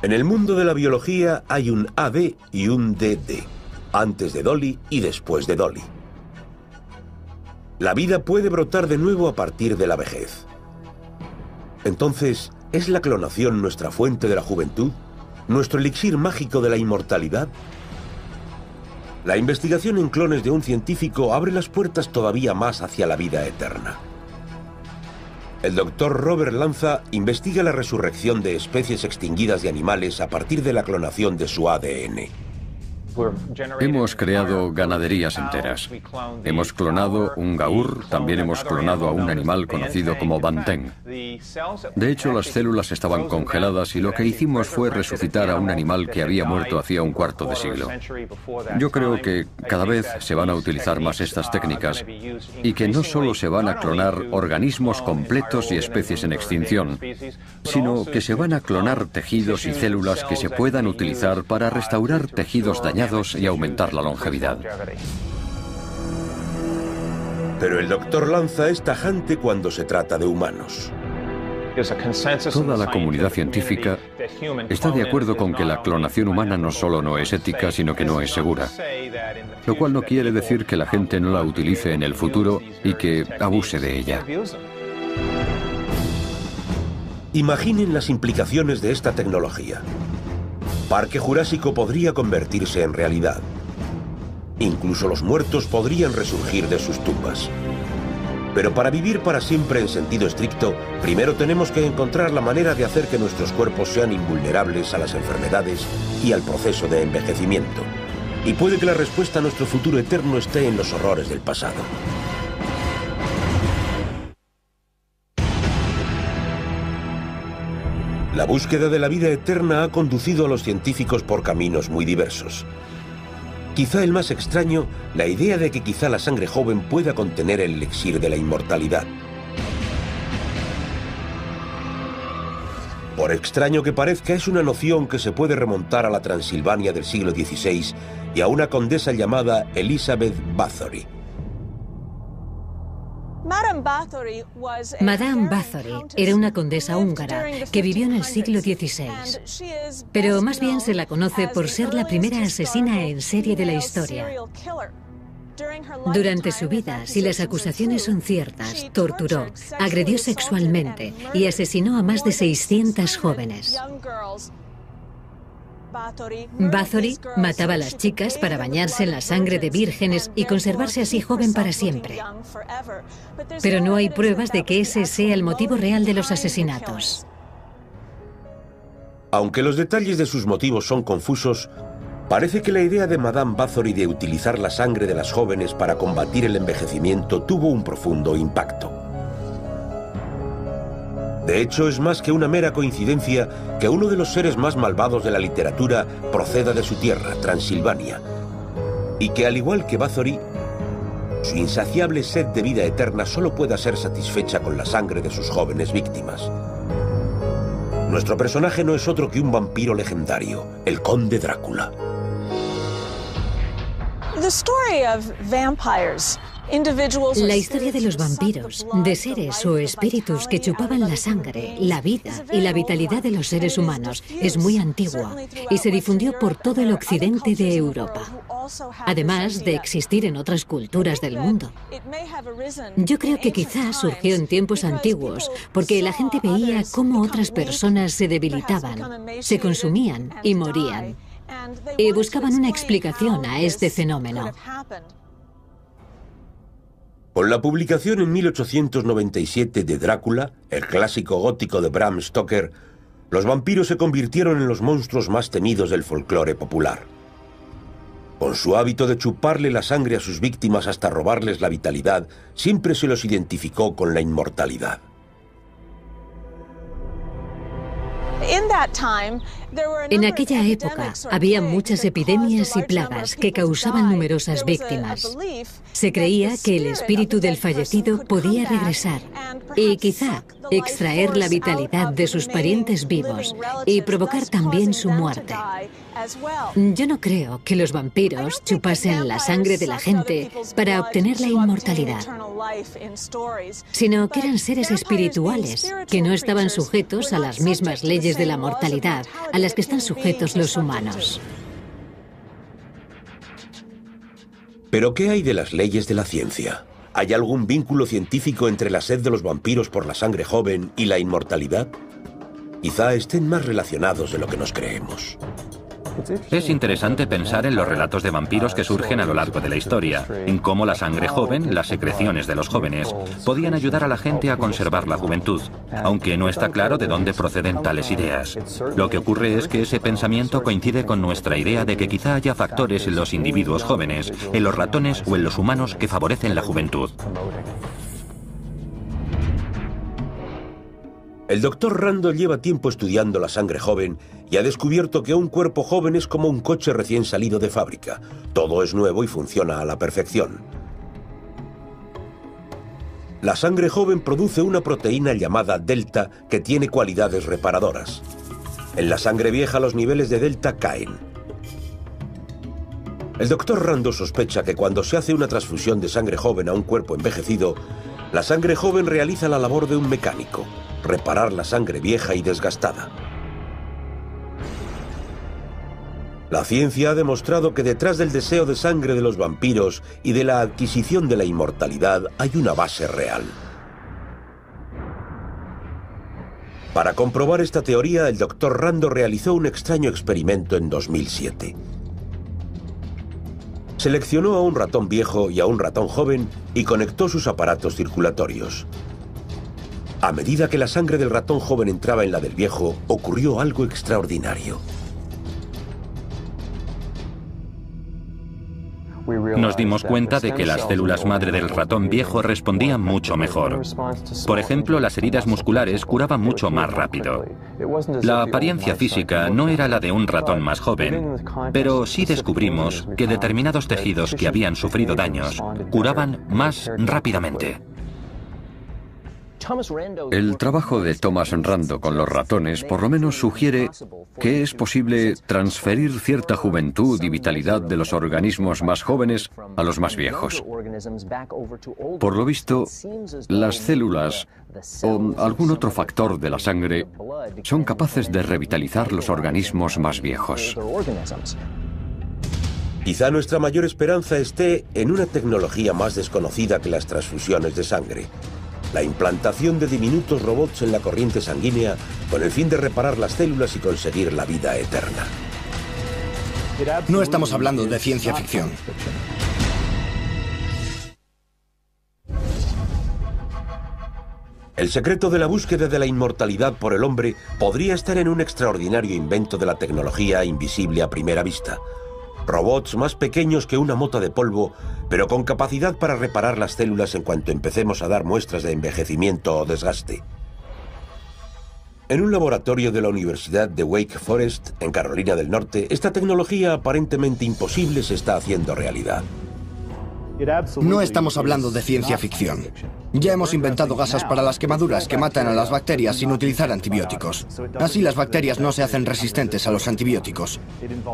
[SPEAKER 1] En el mundo de la biología hay un AD y un DD, antes de Dolly y después de Dolly. La vida puede brotar de nuevo a partir de la vejez. Entonces, ¿es la clonación nuestra fuente de la juventud? ¿Nuestro elixir mágico de la inmortalidad? La investigación en clones de un científico abre las puertas todavía más hacia la vida eterna. El doctor Robert Lanza investiga la resurrección de especies extinguidas de animales a partir de la clonación de su ADN.
[SPEAKER 4] Hemos creado ganaderías enteras. Hemos clonado un gaur, también hemos clonado a un animal conocido como banteng. De hecho, las células estaban congeladas y lo que hicimos fue resucitar a un animal que había muerto hacía un cuarto de siglo. Yo creo que cada vez se van a utilizar más estas técnicas y que no solo se van a clonar organismos completos y especies en extinción, sino que se van a clonar tejidos y células que se puedan utilizar para restaurar tejidos dañados y aumentar la longevidad.
[SPEAKER 1] Pero el doctor Lanza es tajante cuando se trata de humanos.
[SPEAKER 4] Toda la comunidad científica está de acuerdo con que la clonación humana no solo no es ética, sino que no es segura. Lo cual no quiere decir que la gente no la utilice en el futuro y que abuse de ella.
[SPEAKER 1] Imaginen las implicaciones de esta tecnología. Parque Jurásico podría convertirse en realidad. Incluso los muertos podrían resurgir de sus tumbas. Pero para vivir para siempre en sentido estricto, primero tenemos que encontrar la manera de hacer que nuestros cuerpos sean invulnerables a las enfermedades y al proceso de envejecimiento. Y puede que la respuesta a nuestro futuro eterno esté en los horrores del pasado. La búsqueda de la vida eterna ha conducido a los científicos por caminos muy diversos. Quizá el más extraño, la idea de que quizá la sangre joven pueda contener el elixir de la inmortalidad. Por extraño que parezca, es una noción que se puede remontar a la Transilvania del siglo XVI y a una condesa llamada Elizabeth Bathory.
[SPEAKER 5] Madame Bathory era una condesa húngara que vivió en el siglo XVI, pero más bien se la conoce por ser la primera asesina en serie de la historia. Durante su vida, si las acusaciones son ciertas, torturó, agredió sexualmente y asesinó a más de 600 jóvenes. Bathory mataba a las chicas para bañarse en la sangre de vírgenes y conservarse así joven para siempre. Pero no hay pruebas de que ese sea el motivo real de los asesinatos.
[SPEAKER 1] Aunque los detalles de sus motivos son confusos, parece que la idea de Madame Bathory de utilizar la sangre de las jóvenes para combatir el envejecimiento tuvo un profundo impacto. De hecho, es más que una mera coincidencia que uno de los seres más malvados de la literatura proceda de su tierra, Transilvania, y que al igual que Bathory, su insaciable sed de vida eterna solo pueda ser satisfecha con la sangre de sus jóvenes víctimas. Nuestro personaje no es otro que un vampiro legendario, el Conde Drácula.
[SPEAKER 5] La historia de los vampiros, de seres o espíritus que chupaban la sangre, la vida y la vitalidad de los seres humanos, es muy antigua y se difundió por todo el occidente de Europa, además de existir en otras culturas del mundo. Yo creo que quizás surgió en tiempos antiguos porque la gente veía cómo otras personas se debilitaban, se consumían y morían, y buscaban una explicación a este fenómeno.
[SPEAKER 1] Con la publicación en 1897 de Drácula, el clásico gótico de Bram Stoker, los vampiros se convirtieron en los monstruos más temidos del folclore popular. Con su hábito de chuparle la sangre a sus víctimas hasta robarles la vitalidad, siempre se los identificó con la inmortalidad.
[SPEAKER 5] En aquella época había muchas epidemias y plagas que causaban numerosas víctimas. Se creía que el espíritu del fallecido podía regresar y quizá extraer la vitalidad de sus parientes vivos y provocar también su muerte. Yo no creo que los vampiros chupasen la sangre de la gente para obtener la inmortalidad, sino que eran seres espirituales que no estaban sujetos a las mismas leyes de la mortalidad a las que están sujetos los humanos.
[SPEAKER 1] ¿Pero qué hay de las leyes de la ciencia? ¿Hay algún vínculo científico entre la sed de los vampiros por la sangre joven y la inmortalidad? Quizá estén más relacionados de lo que nos creemos.
[SPEAKER 3] Es interesante pensar en los relatos de vampiros que surgen a lo largo de la historia, en cómo la sangre joven, las secreciones de los jóvenes, podían ayudar a la gente a conservar la juventud, aunque no está claro de dónde proceden tales ideas. Lo que ocurre es que ese pensamiento coincide con nuestra idea de que quizá haya factores en los individuos jóvenes, en los ratones o en los humanos que favorecen la juventud.
[SPEAKER 1] El Dr. Randall lleva tiempo estudiando la sangre joven y ha descubierto que un cuerpo joven es como un coche recién salido de fábrica. Todo es nuevo y funciona a la perfección. La sangre joven produce una proteína llamada delta que tiene cualidades reparadoras. En la sangre vieja los niveles de delta caen. El Dr. Randall sospecha que cuando se hace una transfusión de sangre joven a un cuerpo envejecido, la sangre joven realiza la labor de un mecánico: reparar la sangre vieja y desgastada. La ciencia ha demostrado que detrás del deseo de sangre de los vampiros y de la adquisición de la inmortalidad hay una base real. Para comprobar esta teoría, el Dr. Randall realizó un extraño experimento en 2007. Seleccionó a un ratón viejo y a un ratón joven y conectó sus aparatos circulatorios. A medida que la sangre del ratón joven entraba en la del viejo, ocurrió algo extraordinario.
[SPEAKER 3] Nos dimos cuenta de que las células madre del ratón viejo respondían mucho mejor. Por ejemplo, las heridas musculares curaban mucho más rápido. La apariencia física no era la de un ratón más joven, pero sí descubrimos que determinados tejidos que habían sufrido daños curaban más rápidamente.
[SPEAKER 4] El trabajo de Thomas Rando con los ratones por lo menos sugiere que es posible transferir cierta juventud y vitalidad de los organismos más jóvenes a los más viejos. Por lo visto, las células o algún otro factor de la sangre son capaces de revitalizar los organismos más viejos.
[SPEAKER 1] Quizá nuestra mayor esperanza esté en una tecnología más desconocida que las transfusiones de sangre: la implantación de diminutos robots en la corriente sanguínea con el fin de reparar las células y conseguir la vida eterna.
[SPEAKER 7] No estamos hablando de ciencia ficción.
[SPEAKER 1] El secreto de la búsqueda de la inmortalidad por el hombre podría estar en un extraordinario invento de la tecnología invisible a primera vista: robots más pequeños que una mota de polvo, pero con capacidad para reparar las células en cuanto empecemos a dar muestras de envejecimiento o desgaste. En un laboratorio de la Universidad de Wake Forest, en Carolina del Norte, esta tecnología aparentemente imposible se está haciendo realidad.
[SPEAKER 7] No estamos hablando de ciencia ficción. Ya hemos inventado gasas para las quemaduras que matan a las bacterias sin utilizar antibióticos. Así las bacterias no se hacen resistentes a los antibióticos.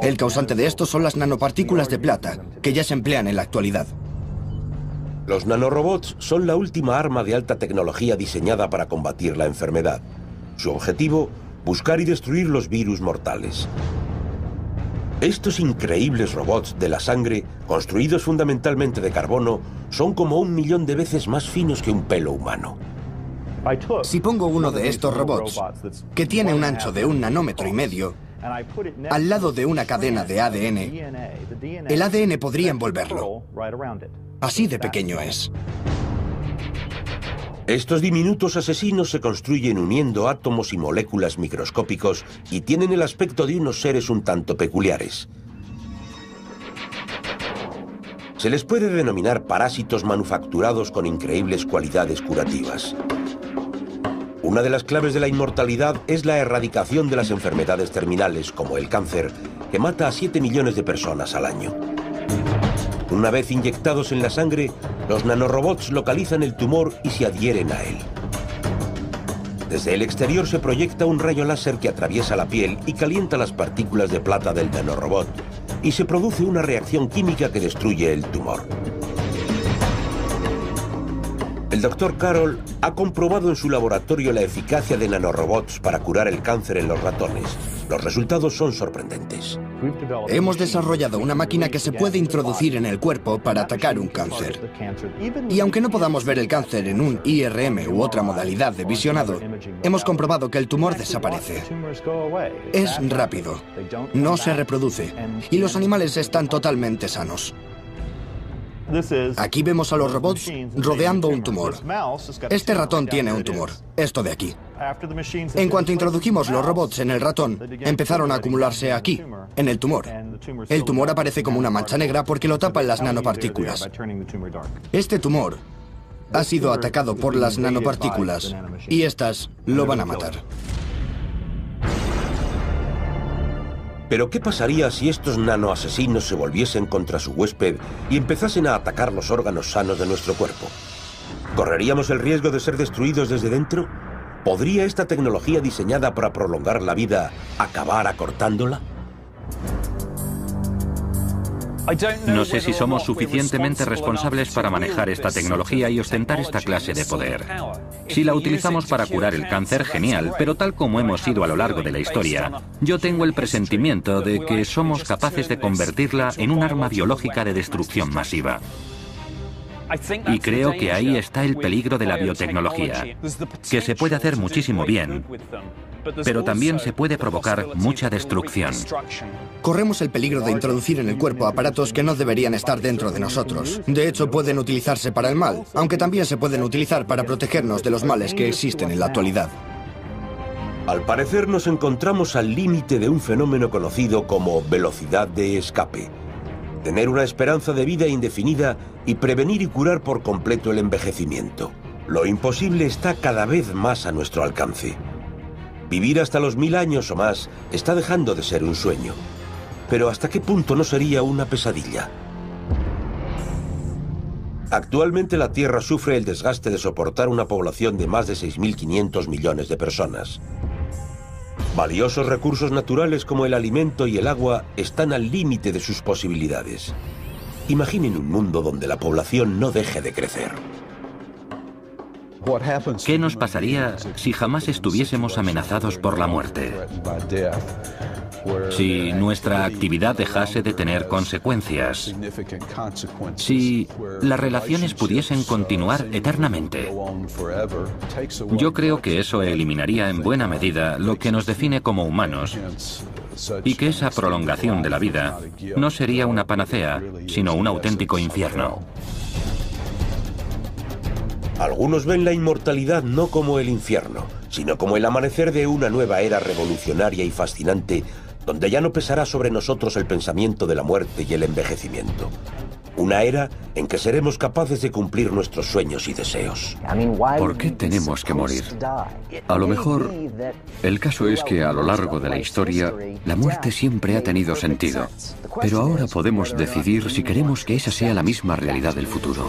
[SPEAKER 7] El causante de esto son las nanopartículas de plata, que ya se emplean en la actualidad.
[SPEAKER 1] Los nanorobots son la última arma de alta tecnología diseñada para combatir la enfermedad. Su objetivo, buscar y destruir los virus mortales. Estos increíbles robots de la sangre, construidos fundamentalmente de carbono, son como 1 millón de veces más finos que un pelo humano.
[SPEAKER 7] Si pongo uno de estos robots, que tiene un ancho de 1,5 nanómetros, al lado de una cadena de ADN, el ADN podría envolverlo. Así de pequeño es.
[SPEAKER 1] Estos diminutos asesinos se construyen uniendo átomos y moléculas microscópicos y tienen el aspecto de unos seres un tanto peculiares. Se les puede denominar parásitos manufacturados con increíbles cualidades curativas. Una de las claves de la inmortalidad es la erradicación de las enfermedades terminales, como el cáncer, que mata a 7 millones de personas al año. Una vez inyectados en la sangre, los nanorobots localizan el tumor y se adhieren a él. Desde el exterior se proyecta un rayo láser que atraviesa la piel y calienta las partículas de plata del nanorobot, y se produce una reacción química que destruye el tumor. El Dr. Carroll ha comprobado en su laboratorio la eficacia de nanorobots para curar el cáncer en los ratones. Los resultados son sorprendentes.
[SPEAKER 7] Hemos desarrollado una máquina que se puede introducir en el cuerpo para atacar un cáncer. Y aunque no podamos ver el cáncer en un IRM u otra modalidad de visionado, hemos comprobado que el tumor desaparece. Es rápido, no se reproduce y los animales están totalmente sanos. Aquí vemos a los robots rodeando un tumor. Este ratón tiene un tumor, esto de aquí. En cuanto introdujimos los robots en el ratón, empezaron a acumularse aquí, en el tumor. El tumor aparece como una mancha negra porque lo tapan las nanopartículas. Este tumor ha sido atacado por las nanopartículas y estas lo van a matar.
[SPEAKER 1] Pero ¿qué pasaría si estos nanoasesinos se volviesen contra su huésped y empezasen a atacar los órganos sanos de nuestro cuerpo? ¿Correríamos el riesgo de ser destruidos desde dentro? ¿Podría esta tecnología diseñada para prolongar la vida acabar acortándola?
[SPEAKER 3] No sé si somos suficientemente responsables para manejar esta tecnología y ostentar esta clase de poder. Si la utilizamos para curar el cáncer, genial, pero tal como hemos sido a lo largo de la historia, yo tengo el presentimiento de que somos capaces de convertirla en un arma biológica de destrucción masiva. Y creo que ahí está el peligro de la biotecnología, que se puede hacer muchísimo bien, pero también se puede provocar mucha destrucción.
[SPEAKER 7] Corremos el peligro de introducir en el cuerpo aparatos que no deberían estar dentro de nosotros. De hecho, pueden utilizarse para el mal, aunque también se pueden utilizar para protegernos de los males que existen en la actualidad.
[SPEAKER 1] Al parecer nos encontramos al límite de un fenómeno conocido como velocidad de escape. Tener una esperanza de vida indefinida y prevenir y curar por completo el envejecimiento. Lo imposible está cada vez más a nuestro alcance. Vivir hasta los 1000 años o más está dejando de ser un sueño. Pero ¿hasta qué punto no sería una pesadilla? Actualmente la Tierra sufre el desgaste de soportar una población de más de 6.500 millones de personas. Valiosos recursos naturales como el alimento y el agua están al límite de sus posibilidades. Imaginen un mundo donde la población no deje de crecer.
[SPEAKER 3] ¿Qué nos pasaría si jamás estuviésemos amenazados por la muerte? Si nuestra actividad dejase de tener consecuencias. Si las relaciones pudiesen continuar eternamente. Yo creo que eso eliminaría en buena medida lo que nos define como humanos y que esa prolongación de la vida no sería una panacea, sino un auténtico infierno.
[SPEAKER 1] Algunos ven la inmortalidad no como el infierno, sino como el amanecer de una nueva era revolucionaria y fascinante, donde ya no pesará sobre nosotros el pensamiento de la muerte y el envejecimiento. Una era en que seremos capaces de cumplir nuestros sueños y deseos.
[SPEAKER 4] ¿Por qué tenemos que morir? A lo mejor, el caso es que a lo largo de la historia, la muerte siempre ha tenido sentido. Pero ahora podemos decidir si queremos que esa sea la misma realidad del futuro.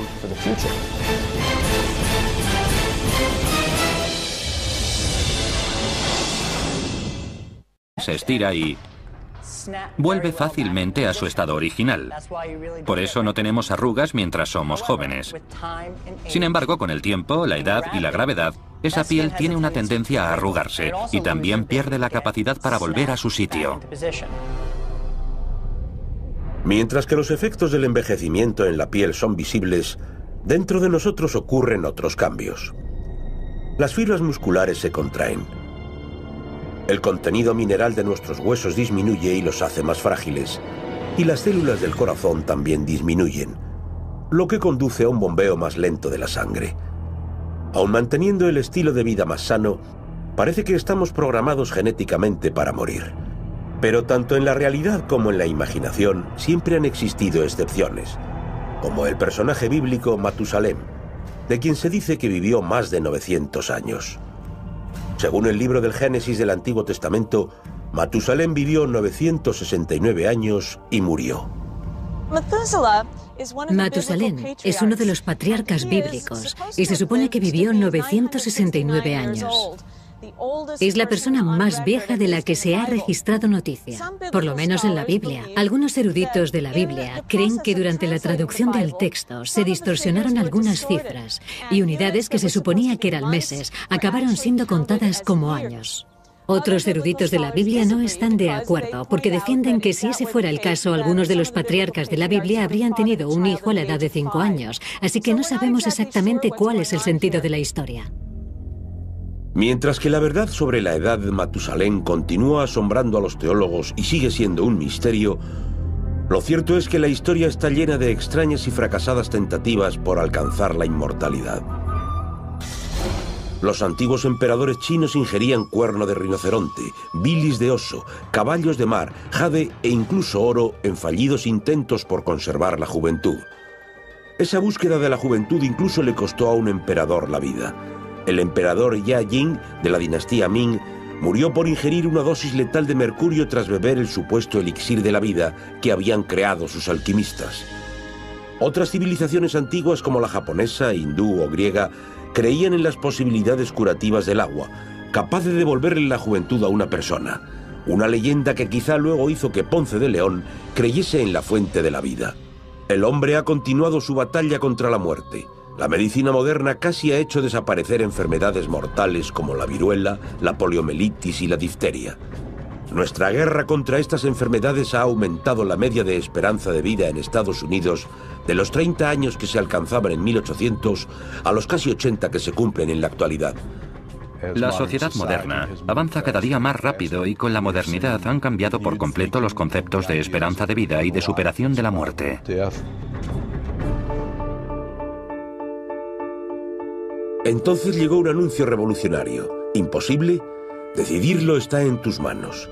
[SPEAKER 3] Se estira y vuelve fácilmente a su estado original. Por eso no tenemos arrugas mientras somos jóvenes. Sin embargo, con el tiempo, la edad y la gravedad, esa piel tiene una tendencia a arrugarse y también pierde la capacidad para volver a su sitio.
[SPEAKER 1] Mientras que los efectos del envejecimiento en la piel son visibles, dentro de nosotros ocurren otros cambios. Las fibras musculares se contraen. El contenido mineral de nuestros huesos disminuye y los hace más frágiles, y las células del corazón también disminuyen, lo que conduce a un bombeo más lento de la sangre. Aun manteniendo el estilo de vida más sano, parece que estamos programados genéticamente para morir. Pero tanto en la realidad como en la imaginación siempre han existido excepciones, como el personaje bíblico Matusalén, de quien se dice que vivió más de 900 años. Según el libro del Génesis del Antiguo Testamento, Matusalén vivió 969 años y murió.
[SPEAKER 5] Matusalén es uno de los patriarcas bíblicos y se supone que vivió 969 años. Es la persona más vieja de la que se ha registrado noticia, por lo menos en la Biblia. Algunos eruditos de la Biblia creen que durante la traducción del texto se distorsionaron algunas cifras y unidades que se suponía que eran meses acabaron siendo contadas como años. Otros eruditos de la Biblia no están de acuerdo porque defienden que si ese fuera el caso, algunos de los patriarcas de la Biblia habrían tenido un hijo a la edad de 5 años, así que no sabemos exactamente cuál es el sentido de la historia.
[SPEAKER 1] Mientras que la verdad sobre la edad de Matusalén continúa asombrando a los teólogos y sigue siendo un misterio, lo cierto es que la historia está llena de extrañas y fracasadas tentativas por alcanzar la inmortalidad. Los antiguos emperadores chinos ingerían cuerno de rinoceronte, bilis de oso, caballos de mar, jade e incluso oro en fallidos intentos por conservar la juventud. Esa búsqueda de la juventud incluso le costó a un emperador la vida. El emperador Ya Jing, de la dinastía Ming, murió por ingerir una dosis letal de mercurio tras beber el supuesto elixir de la vida que habían creado sus alquimistas. Otras civilizaciones antiguas como la japonesa, hindú o griega creían en las posibilidades curativas del agua, capaz de devolverle la juventud a una persona. Una leyenda que quizá luego hizo que Ponce de León creyese en la fuente de la vida. El hombre ha continuado su batalla contra la muerte. La medicina moderna casi ha hecho desaparecer enfermedades mortales como la viruela, la poliomielitis y la difteria. Nuestra guerra contra estas enfermedades ha aumentado la media de esperanza de vida en Estados Unidos de los 30 años que se alcanzaban en 1800 a los casi 80 que se cumplen en la actualidad.
[SPEAKER 3] La sociedad moderna avanza cada día más rápido y con la modernidad han cambiado por completo los conceptos de esperanza de vida y de superación de la muerte.
[SPEAKER 1] Entonces llegó un anuncio revolucionario. ¿Imposible? Decidirlo está en tus manos.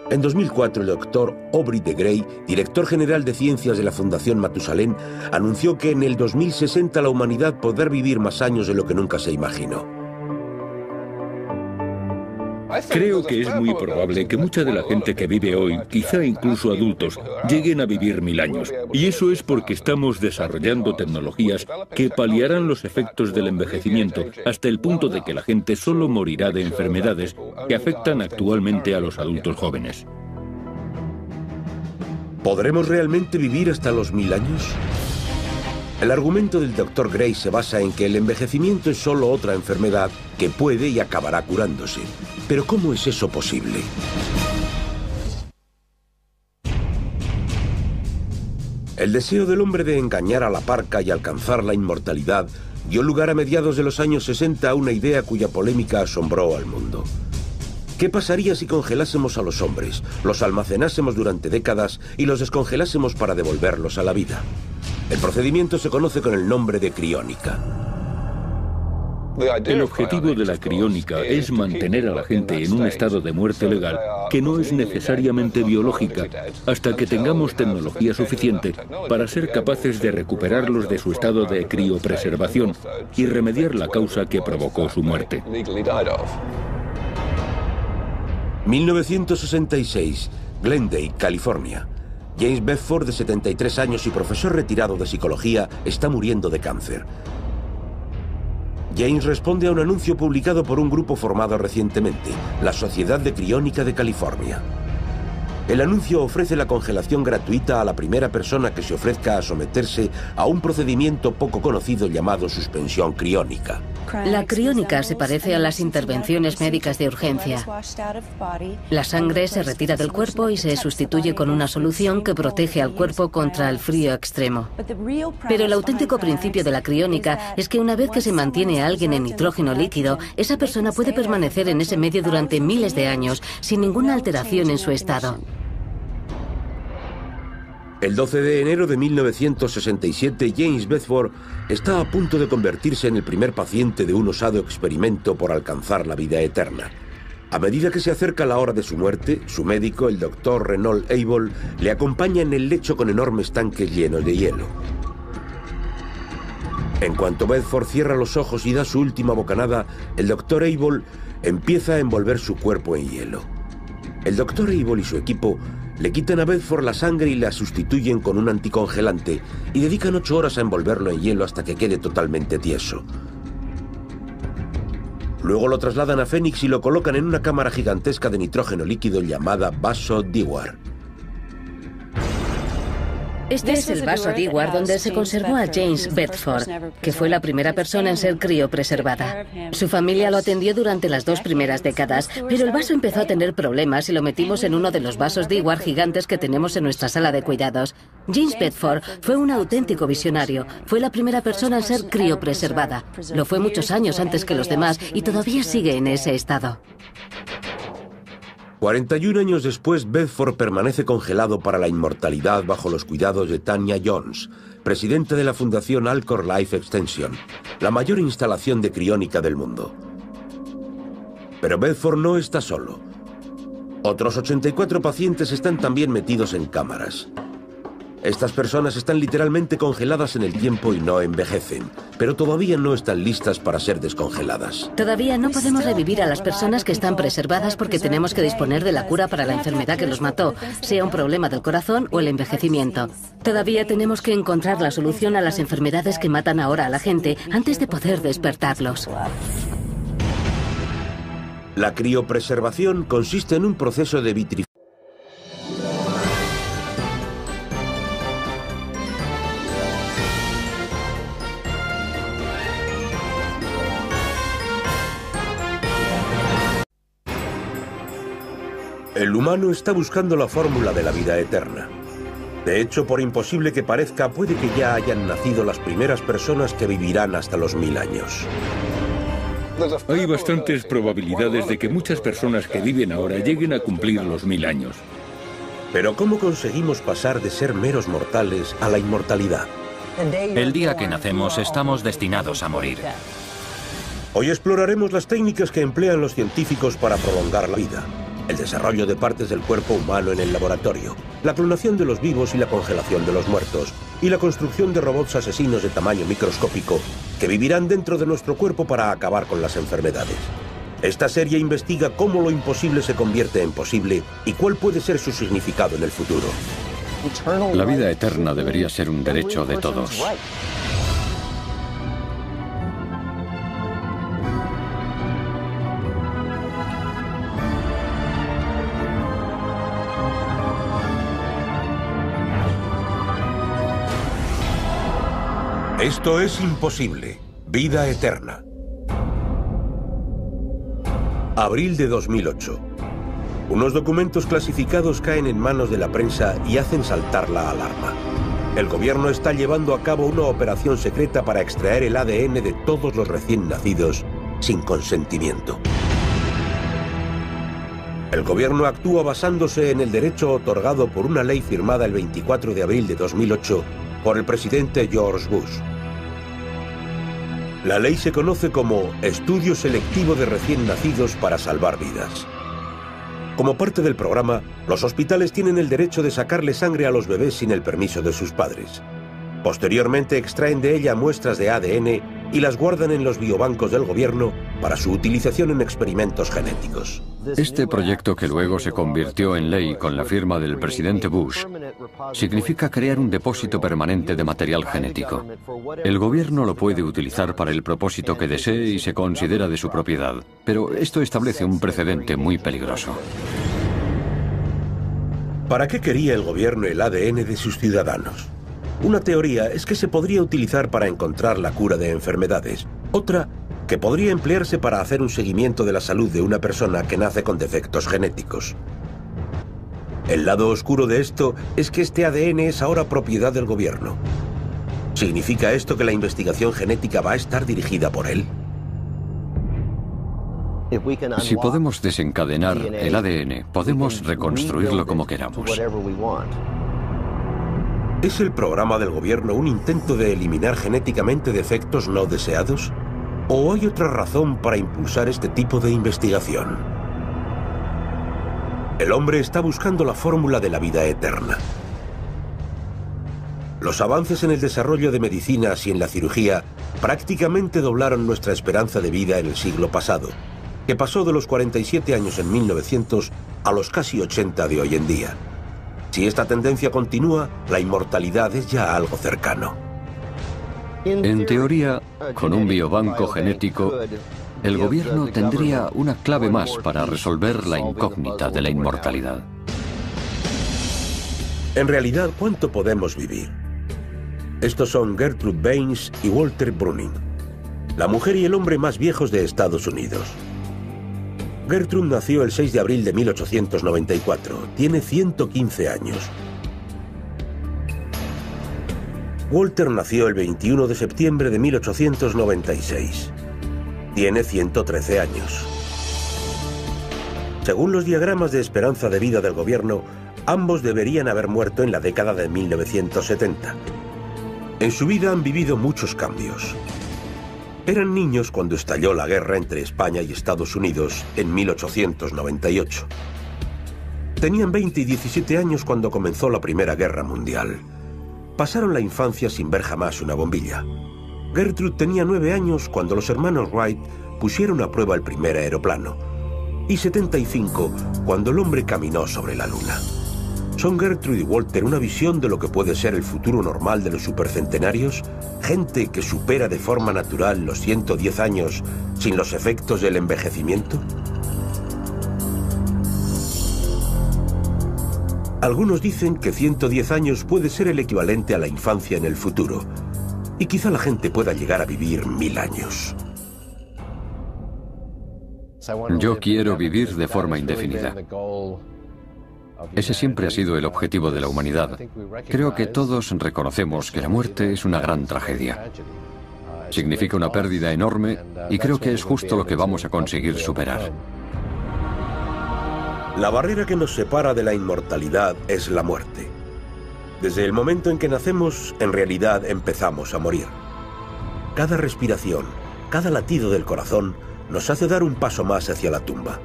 [SPEAKER 1] En 2004, el doctor Aubrey de Grey, director general de ciencias de la Fundación Matusalén, anunció que en el 2060 la humanidad podrá vivir más años de lo que nunca se imaginó.
[SPEAKER 2] Creo que es muy probable que mucha de la gente que vive hoy, quizá incluso adultos, lleguen a vivir 1000 años. Y eso es porque estamos desarrollando tecnologías que paliarán los efectos del envejecimiento hasta el punto de que la gente solo morirá de enfermedades que afectan actualmente a los adultos jóvenes.
[SPEAKER 1] ¿Podremos realmente vivir hasta los 1000 años? El argumento del Dr. Gray se basa en que el envejecimiento es solo otra enfermedad que puede y acabará curándose. Pero ¿cómo es eso posible? El deseo del hombre de engañar a la parca y alcanzar la inmortalidad dio lugar a mediados de los años 60 a una idea cuya polémica asombró al mundo. ¿Qué pasaría si congelásemos a los hombres, los almacenásemos durante décadas y los descongelásemos para devolverlos a la vida? El procedimiento se conoce con el nombre de criónica.
[SPEAKER 2] El objetivo de la criónica es mantener a la gente en un estado de muerte legal que no es necesariamente biológica, hasta que tengamos tecnología suficiente para ser capaces de recuperarlos de su estado de criopreservación y remediar la causa que provocó su muerte.
[SPEAKER 1] 1966, Glendale, California. James Bedford, de 73 años y profesor retirado de psicología, está muriendo de cáncer. James responde a un anuncio publicado por un grupo formado recientemente, la Sociedad de Criónica de California. El anuncio ofrece la congelación gratuita a la primera persona que se ofrezca a someterse a un procedimiento poco conocido llamado suspensión criónica.
[SPEAKER 6] La criónica se parece a las intervenciones médicas de urgencia. La sangre se retira del cuerpo y se sustituye con una solución que protege al cuerpo contra el frío extremo. Pero el auténtico principio de la criónica es que una vez que se mantiene a alguien en nitrógeno líquido, esa persona puede permanecer en ese medio durante miles de años sin ninguna alteración en su estado.
[SPEAKER 1] El 12 de enero de 1967, James Bedford está a punto de convertirse en el primer paciente de un osado experimento por alcanzar la vida eterna. A medida que se acerca la hora de su muerte, su médico, el doctor Reynold Abel, le acompaña en el lecho con enormes tanques llenos de hielo. En cuanto Bedford cierra los ojos y da su última bocanada, el doctor Abel empieza a envolver su cuerpo en hielo. El doctor Abel y su equipo le quitan a Bedford la sangre y la sustituyen con un anticongelante y dedican 8 horas a envolverlo en hielo hasta que quede totalmente tieso. Luego lo trasladan a Phoenix y lo colocan en una cámara gigantesca de nitrógeno líquido llamada vaso Dewar.
[SPEAKER 6] Este es el vaso Dewar donde se conservó a James Bedford, que fue la primera persona en ser criopreservada. Su familia lo atendió durante las 2 primeras décadas, pero el vaso empezó a tener problemas y lo metimos en uno de los vasos Dewar gigantes que tenemos en nuestra sala de cuidados. James Bedford fue un auténtico visionario. Fue la primera persona en ser criopreservada. Lo fue muchos años antes que los demás y todavía sigue en ese estado.
[SPEAKER 1] 41 años después, Bedford permanece congelado para la inmortalidad bajo los cuidados de Tanya Jones, presidenta de la Fundación Alcor Life Extension, la mayor instalación de criónica del mundo. Pero Bedford no está solo. Otros 84 pacientes están también metidos en cámaras. Estas personas están literalmente congeladas en el tiempo y no envejecen, pero todavía no están listas para ser descongeladas.
[SPEAKER 6] Todavía no podemos revivir a las personas que están preservadas porque tenemos que disponer de la cura para la enfermedad que los mató, sea un problema del corazón o el envejecimiento. Todavía tenemos que encontrar la solución a las enfermedades que matan ahora a la gente antes de poder despertarlos.
[SPEAKER 1] La criopreservación consiste en un proceso de vitrificación. El humano está buscando la fórmula de la vida eterna. De hecho, por imposible que parezca, puede que ya hayan nacido las primeras personas que vivirán hasta los 1000 años.
[SPEAKER 2] Hay bastantes probabilidades de que muchas personas que viven ahora lleguen a cumplir los 1000 años.
[SPEAKER 1] Pero ¿cómo conseguimos pasar de ser meros mortales a la inmortalidad?
[SPEAKER 3] El día que nacemos estamos destinados a morir.
[SPEAKER 1] Hoy exploraremos las técnicas que emplean los científicos para prolongar la vida. El desarrollo de partes del cuerpo humano en el laboratorio, la clonación de los vivos y la congelación de los muertos, y la construcción de robots asesinos de tamaño microscópico que vivirán dentro de nuestro cuerpo para acabar con las enfermedades. Esta serie investiga cómo lo imposible se convierte en posible y cuál puede ser su significado en el futuro.
[SPEAKER 4] La vida eterna debería ser un derecho de todos.
[SPEAKER 1] Esto es imposible. Vida eterna. Abril de 2008. Unos documentos clasificados caen en manos de la prensa y hacen saltar la alarma. El gobierno está llevando a cabo una operación secreta para extraer el ADN de todos los recién nacidos sin consentimiento. El gobierno actúa basándose en el derecho otorgado por una ley firmada el 24 de abril de 2008 por el presidente George Bush. La ley se conoce como estudio selectivo de recién nacidos para salvar vidas. Como parte del programa, los hospitales tienen el derecho de sacarle sangre a los bebés sin el permiso de sus padres. Posteriormente extraen de ella muestras de ADN y las guardan en los biobancos del gobierno para su utilización en experimentos genéticos.
[SPEAKER 4] Este proyecto, que luego se convirtió en ley con la firma del presidente Bush, significa crear un depósito permanente de material genético. El gobierno lo puede utilizar para el propósito que desee y se considera de su propiedad, pero esto establece un precedente muy peligroso.
[SPEAKER 1] ¿Para qué quería el gobierno el ADN de sus ciudadanos? Una teoría es que se podría utilizar para encontrar la cura de enfermedades. Otra, que podría emplearse para hacer un seguimiento de la salud de una persona que nace con defectos genéticos. El lado oscuro de esto es que este ADN es ahora propiedad del gobierno. ¿Significa esto que la investigación genética va a estar dirigida por él?
[SPEAKER 4] Si podemos desencadenar el ADN, podemos reconstruirlo como queramos.
[SPEAKER 1] ¿Es el programa del gobierno un intento de eliminar genéticamente defectos no deseados? ¿O hay otra razón para impulsar este tipo de investigación? El hombre está buscando la fórmula de la vida eterna. Los avances en el desarrollo de medicinas y en la cirugía prácticamente doblaron nuestra esperanza de vida en el siglo pasado, que pasó de los 47 años en 1900 a los casi 80 de hoy en día. Si esta tendencia continúa, la inmortalidad es ya algo cercano.
[SPEAKER 4] En teoría, con un biobanco genético, el gobierno tendría una clave más para resolver la incógnita de la inmortalidad.
[SPEAKER 1] En realidad, ¿cuánto podemos vivir? Estos son Gertrude Baines y Walter Bruning, la mujer y el hombre más viejos de Estados Unidos. Gertrude nació el 6 de abril de 1894. Tiene 115 años. Walter nació el 21 de septiembre de 1896. Tiene 113 años. Según los diagramas de esperanza de vida del gobierno, ambos deberían haber muerto en la década de 1970. En su vida han vivido muchos cambios. Eran niños cuando estalló la guerra entre España y Estados Unidos en 1898. Tenían 20 y 17 años cuando comenzó la Primera Guerra Mundial. Pasaron la infancia sin ver jamás una bombilla. Gertrude tenía 9 años cuando los hermanos Wright pusieron a prueba el primer aeroplano. Y 75 cuando el hombre caminó sobre la luna. ¿Son Gertrude y Walter una visión de lo que puede ser el futuro normal de los supercentenarios? ¿Gente que supera de forma natural los 110 años sin los efectos del envejecimiento? Algunos dicen que 110 años puede ser el equivalente a la infancia en el futuro. Y quizá la gente pueda llegar a vivir 1000 años.
[SPEAKER 4] Yo quiero vivir de forma indefinida. Ese siempre ha sido el objetivo de la humanidad. Creo que todos reconocemos que la muerte es una gran tragedia. Significa una pérdida enorme y creo que es justo lo que vamos a conseguir superar.
[SPEAKER 1] La barrera que nos separa de la inmortalidad es la muerte. Desde el momento en que nacemos, en realidad empezamos a morir. Cada respiración, cada latido del corazón nos hace dar un paso más hacia la tumba.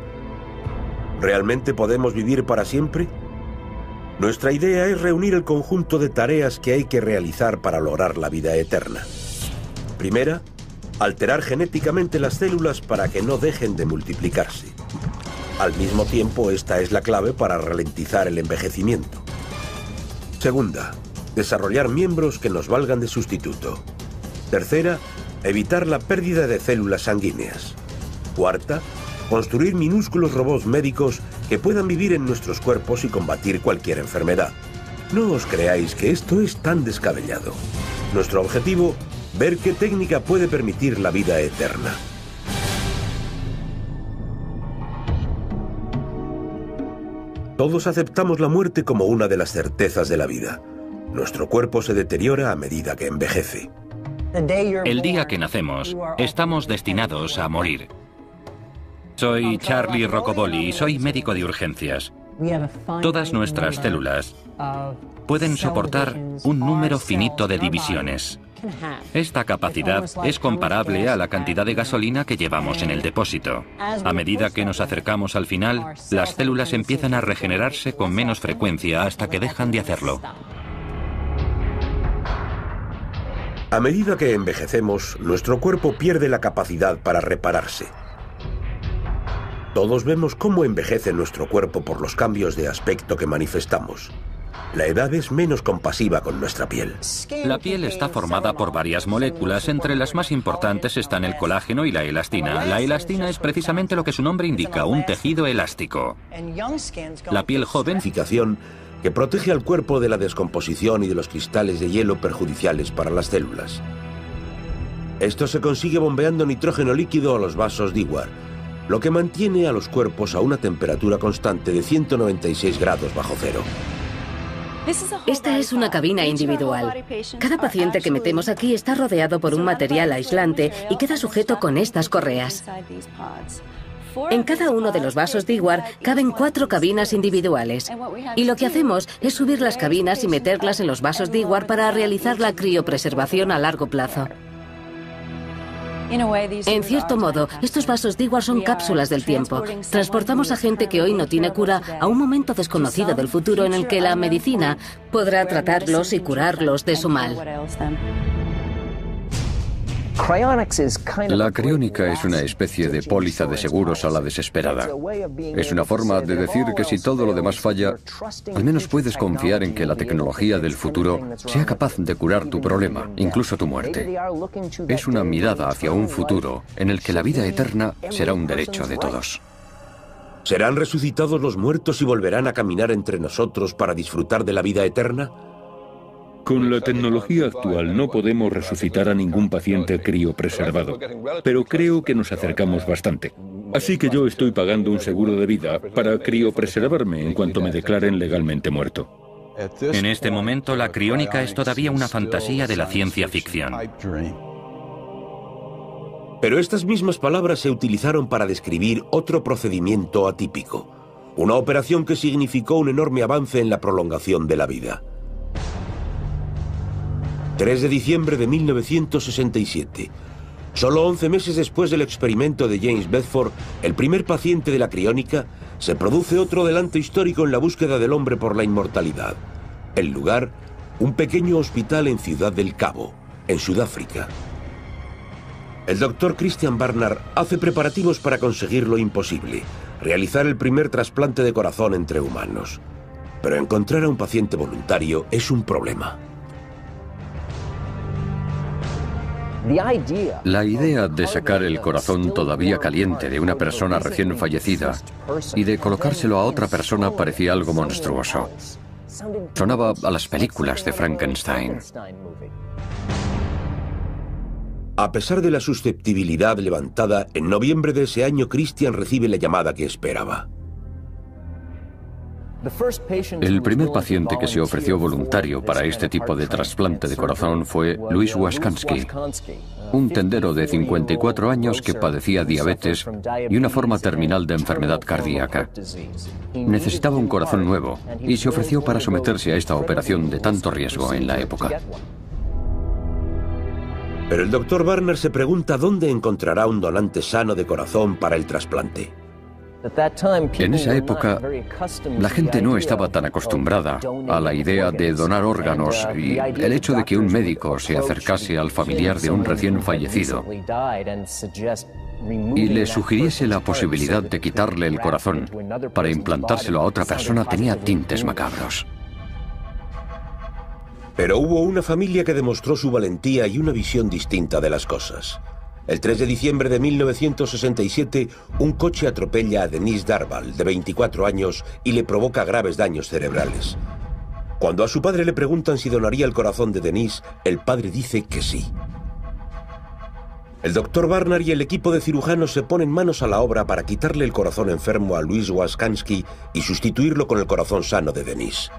[SPEAKER 1] ¿Realmente podemos vivir para siempre? Nuestra idea es reunir el conjunto de tareas que hay que realizar para lograr la vida eterna. Primera, alterar genéticamente las células para que no dejen de multiplicarse. Al mismo tiempo, esta es la clave para ralentizar el envejecimiento. Segunda, desarrollar miembros que nos valgan de sustituto. Tercera, evitar la pérdida de células sanguíneas. Cuarta, construir minúsculos robots médicos que puedan vivir en nuestros cuerpos y combatir cualquier enfermedad. No os creáis que esto es tan descabellado. Nuestro objetivo, ver qué técnica puede permitir la vida eterna. Todos aceptamos la muerte como una de las certezas de la vida. Nuestro cuerpo se deteriora a medida que envejece.
[SPEAKER 3] El día que nacemos, estamos destinados a morir. Soy Charlie Roccoboli y soy médico de urgencias. Todas nuestras células pueden soportar un número finito de divisiones. Esta capacidad es comparable a la cantidad de gasolina que llevamos en el depósito. A medida que nos acercamos al final, las células empiezan a regenerarse con menos frecuencia hasta que dejan de hacerlo.
[SPEAKER 1] A medida que envejecemos, nuestro cuerpo pierde la capacidad para repararse. Todos vemos cómo envejece nuestro cuerpo por los cambios de aspecto que manifestamos. La edad es menos compasiva con nuestra piel.
[SPEAKER 3] La piel está formada por varias moléculas, entre las más importantes están el colágeno y la elastina. La elastina es precisamente lo que su nombre indica, un tejido elástico. La piel joven
[SPEAKER 1] que protege al cuerpo de la descomposición y de los cristales de hielo perjudiciales para las células. Esto se consigue bombeando nitrógeno líquido a los vasos Dewar, lo que mantiene a los cuerpos a una temperatura constante de 196 grados bajo cero.
[SPEAKER 6] Esta es una cabina individual. Cada paciente que metemos aquí está rodeado por un material aislante y queda sujeto con estas correas. En cada uno de los vasos Dewar caben 4 cabinas individuales. Y lo que hacemos es subir las cabinas y meterlas en los vasos Dewar para realizar la criopreservación a largo plazo. En cierto modo, estos vasos Dewar son cápsulas del tiempo. Transportamos a gente que hoy no tiene cura a un momento desconocido del futuro en el que la medicina podrá tratarlos y curarlos de su mal.
[SPEAKER 4] La criónica es una especie de póliza de seguros a la desesperada. Es una forma de decir que si todo lo demás falla, al menos puedes confiar en que la tecnología del futuro sea capaz de curar tu problema, incluso tu muerte. Es una mirada hacia un futuro en el que la vida eterna será un derecho de todos.
[SPEAKER 1] ¿Serán resucitados los muertos y volverán a caminar entre nosotros para disfrutar de la vida eterna?
[SPEAKER 2] Con la tecnología actual no podemos resucitar a ningún paciente criopreservado, pero creo que nos acercamos bastante. Así que yo estoy pagando un seguro de vida para criopreservarme en cuanto me declaren legalmente muerto.
[SPEAKER 3] En este momento, la criónica es todavía una fantasía de la ciencia ficción.
[SPEAKER 1] Pero estas mismas palabras se utilizaron para describir otro procedimiento atípico, una operación que significó un enorme avance en la prolongación de la vida. 3 de diciembre de 1967. Solo 11 meses después del experimento de James Bedford, el primer paciente de la criónica, se produce otro adelanto histórico en la búsqueda del hombre por la inmortalidad. El lugar, un pequeño hospital en Ciudad del Cabo, en Sudáfrica. El doctor Christian Barnard hace preparativos para conseguir lo imposible, realizar el primer trasplante de corazón entre humanos. Pero encontrar a un paciente voluntario es un problema.
[SPEAKER 4] La idea de sacar el corazón todavía caliente de una persona recién fallecida y de colocárselo a otra persona parecía algo monstruoso. Sonaba a las películas de Frankenstein.
[SPEAKER 1] A pesar de la susceptibilidad levantada, en noviembre de ese año Christian recibe la llamada que esperaba.
[SPEAKER 4] El primer paciente que se ofreció voluntario para este tipo de trasplante de corazón fue Louis Waskansky, un tendero de 54 años que padecía diabetes y una forma terminal de enfermedad cardíaca. Necesitaba un corazón nuevo y se ofreció para someterse a esta operación de tanto riesgo en la época.
[SPEAKER 1] Pero el doctor Barnard se pregunta dónde encontrará un donante sano de corazón para el trasplante.
[SPEAKER 4] En esa época, la gente no estaba tan acostumbrada a la idea de donar órganos y el hecho de que un médico se acercase al familiar de un recién fallecido y le sugiriese la posibilidad de quitarle el corazón para implantárselo a otra persona tenía tintes macabros.
[SPEAKER 1] Pero hubo una familia que demostró su valentía y una visión distinta de las cosas. El 3 de diciembre de 1967, un coche atropella a Denise Darvall, de 24 años, y le provoca graves daños cerebrales. Cuando a su padre le preguntan si donaría el corazón de Denise, el padre dice que sí. El doctor Barnard y el equipo de cirujanos se ponen manos a la obra para quitarle el corazón enfermo a Louis Waskansky y sustituirlo con el corazón sano de Denise.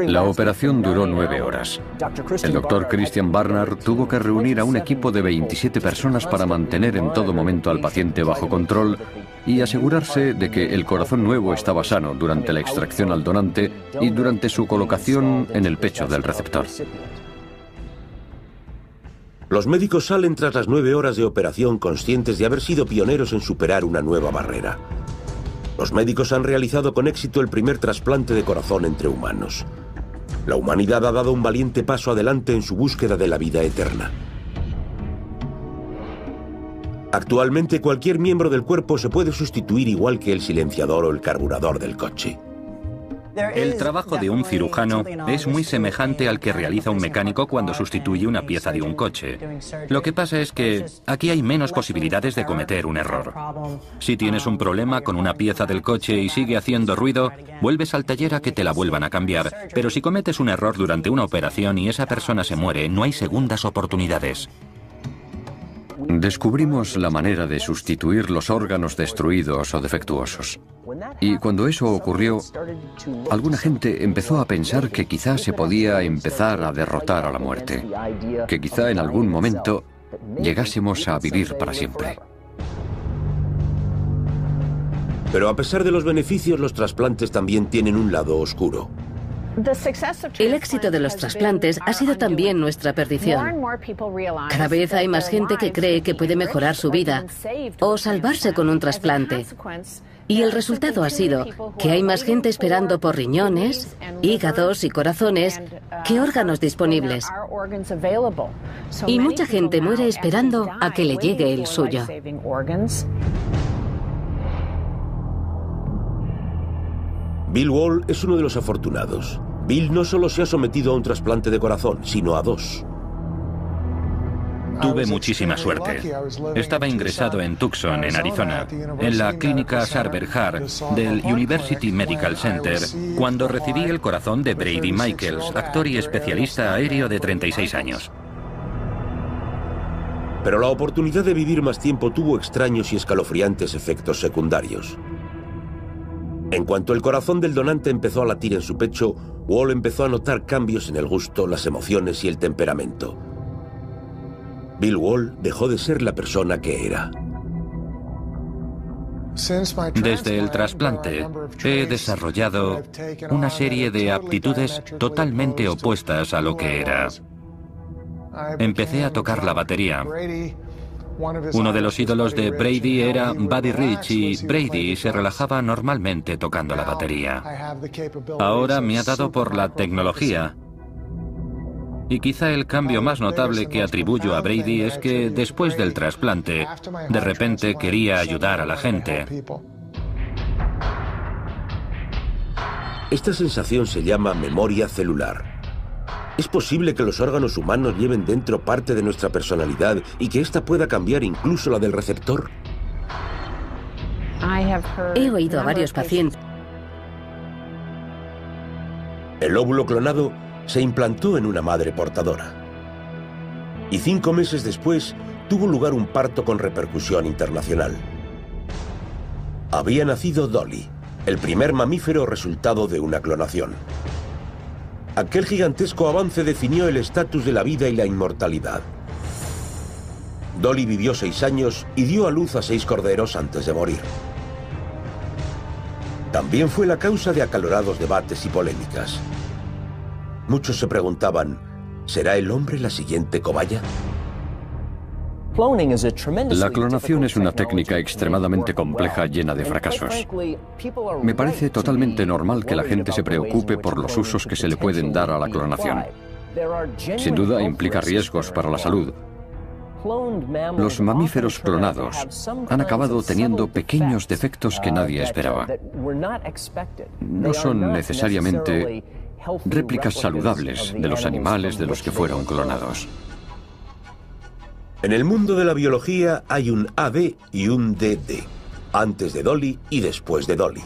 [SPEAKER 4] La operación duró 9 horas. El doctor Christian Barnard tuvo que reunir a un equipo de 27 personas para mantener en todo momento al paciente bajo control y asegurarse de que el corazón nuevo estaba sano durante la extracción al donante y durante su colocación en el pecho del receptor.
[SPEAKER 1] Los médicos salen tras las 9 horas de operación conscientes de haber sido pioneros en superar una nueva barrera. Los médicos han realizado con éxito el primer trasplante de corazón entre humanos. La humanidad ha dado un valiente paso adelante en su búsqueda de la vida eterna. Actualmente cualquier miembro del cuerpo se puede sustituir igual que el silenciador o el carburador del coche.
[SPEAKER 3] El trabajo de un cirujano es muy semejante al que realiza un mecánico cuando sustituye una pieza de un coche. Lo que pasa es que aquí hay menos posibilidades de cometer un error. Si tienes un problema con una pieza del coche y sigue haciendo ruido, vuelves al taller a que te la vuelvan a cambiar. Pero si cometes un error durante una operación y esa persona se muere, no hay segundas oportunidades.
[SPEAKER 4] Descubrimos la manera de sustituir los órganos destruidos o defectuosos. Y cuando eso ocurrió, alguna gente empezó a pensar que quizá se podía empezar a derrotar a la muerte, que quizá en algún momento llegásemos a vivir para siempre.
[SPEAKER 1] Pero a pesar de los beneficios, los trasplantes también tienen un lado oscuro.
[SPEAKER 6] El éxito de los trasplantes ha sido también nuestra perdición. Cada vez hay más gente que cree que puede mejorar su vida o salvarse con un trasplante. Y el resultado ha sido que hay más gente esperando por riñones, hígados y corazones que órganos disponibles. Y mucha gente muere esperando a que le llegue el suyo.
[SPEAKER 1] Bill Wall es uno de los afortunados. Bill no solo se ha sometido a un trasplante de corazón, sino a 2.
[SPEAKER 3] Tuve muchísima suerte. Estaba ingresado en Tucson, en Arizona, en la clínica Sarver Hart del University Medical Center, cuando recibí el corazón de Brady Michaels, actor y especialista aéreo de 36 años.
[SPEAKER 1] Pero la oportunidad de vivir más tiempo tuvo extraños y escalofriantes efectos secundarios. En cuanto el corazón del donante empezó a latir en su pecho, Wall empezó a notar cambios en el gusto, las emociones y el temperamento. Bill Wall dejó de ser la persona que era.
[SPEAKER 3] Desde el trasplante he desarrollado una serie de aptitudes totalmente opuestas a lo que era. Empecé a tocar la batería. Uno de los ídolos de Brady era Buddy Rich y Brady se relajaba normalmente tocando la batería. Ahora me ha dado por la tecnología. Y quizá el cambio más notable que atribuyo a Brady es que después del trasplante, de repente quería ayudar a la gente.
[SPEAKER 1] Esta sensación se llama memoria celular. ¿Es posible que los órganos humanos lleven dentro parte de nuestra personalidad y que ésta pueda cambiar incluso la del receptor?
[SPEAKER 6] He oído a varios pacientes.
[SPEAKER 1] El óvulo clonado se implantó en una madre portadora. Y 5 meses después tuvo lugar un parto con repercusión internacional. Había nacido Dolly, el primer mamífero resultado de una clonación. Aquel gigantesco avance definió el estatus de la vida y la inmortalidad. Dolly vivió 6 años y dio a luz a 6 corderos antes de morir. También fue la causa de acalorados debates y polémicas. Muchos se preguntaban, ¿será el hombre la siguiente cobaya?
[SPEAKER 4] La clonación es una técnica extremadamente compleja llena de fracasos. Me parece totalmente normal que la gente se preocupe por los usos que se le pueden dar a la clonación. Sin duda implica riesgos para la salud. Los mamíferos clonados han acabado teniendo pequeños defectos que nadie esperaba. No son necesariamente réplicas saludables de los animales de los que fueron clonados.
[SPEAKER 1] En el mundo de la biología hay un AD y un DD, antes de Dolly y después de Dolly.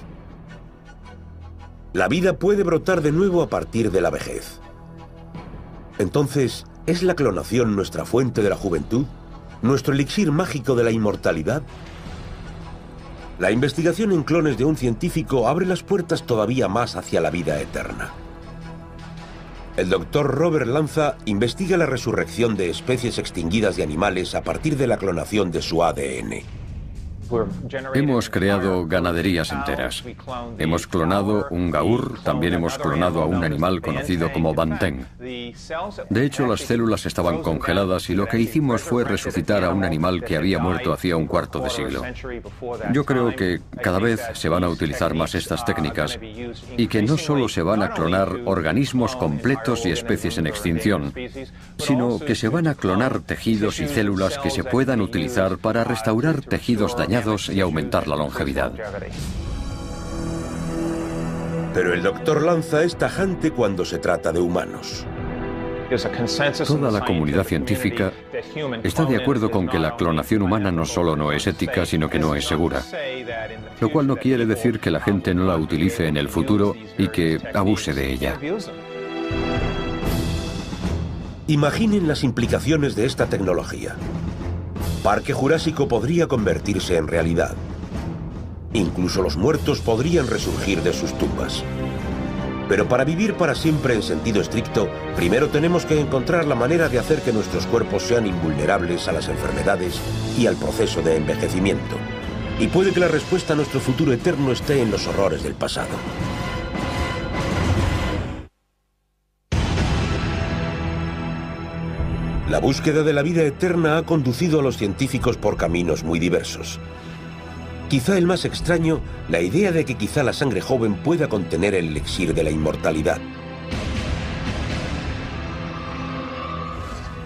[SPEAKER 1] La vida puede brotar de nuevo a partir de la vejez. Entonces, ¿es la clonación nuestra fuente de la juventud? ¿Nuestro elixir mágico de la inmortalidad? La investigación en clones de un científico abre las puertas todavía más hacia la vida eterna. El doctor Robert Lanza investiga la resurrección de especies extinguidas de animales a partir de la clonación de su ADN.
[SPEAKER 4] Hemos creado ganaderías enteras. Hemos clonado un gaur, también hemos clonado a un animal conocido como banteng. De hecho, las células estaban congeladas y lo que hicimos fue resucitar a un animal que había muerto hacía un cuarto de siglo. Yo creo que cada vez se van a utilizar más estas técnicas y que no solo se van a clonar organismos completos y especies en extinción, sino que se van a clonar tejidos y células que se puedan utilizar para restaurar tejidos dañados y aumentar la longevidad.
[SPEAKER 1] Pero el doctor Lanza es tajante cuando se trata de humanos.
[SPEAKER 4] Toda la comunidad científica está de acuerdo con que la clonación humana no solo no es ética, sino que no es segura. Lo cual no quiere decir que la gente no la utilice en el futuro y que abuse de ella.
[SPEAKER 1] Imaginen las implicaciones de esta tecnología. Parque Jurásico podría convertirse en realidad. Incluso los muertos podrían resurgir de sus tumbas. Pero para vivir para siempre en sentido estricto, primero tenemos que encontrar la manera de hacer que nuestros cuerpos sean invulnerables a las enfermedades y al proceso de envejecimiento. Y puede que la respuesta a nuestro futuro eterno esté en los horrores del pasado. La búsqueda de la vida eterna ha conducido a los científicos por caminos muy diversos. Quizá el más extraño, la idea de que quizá la sangre joven pueda contener el elixir de la inmortalidad.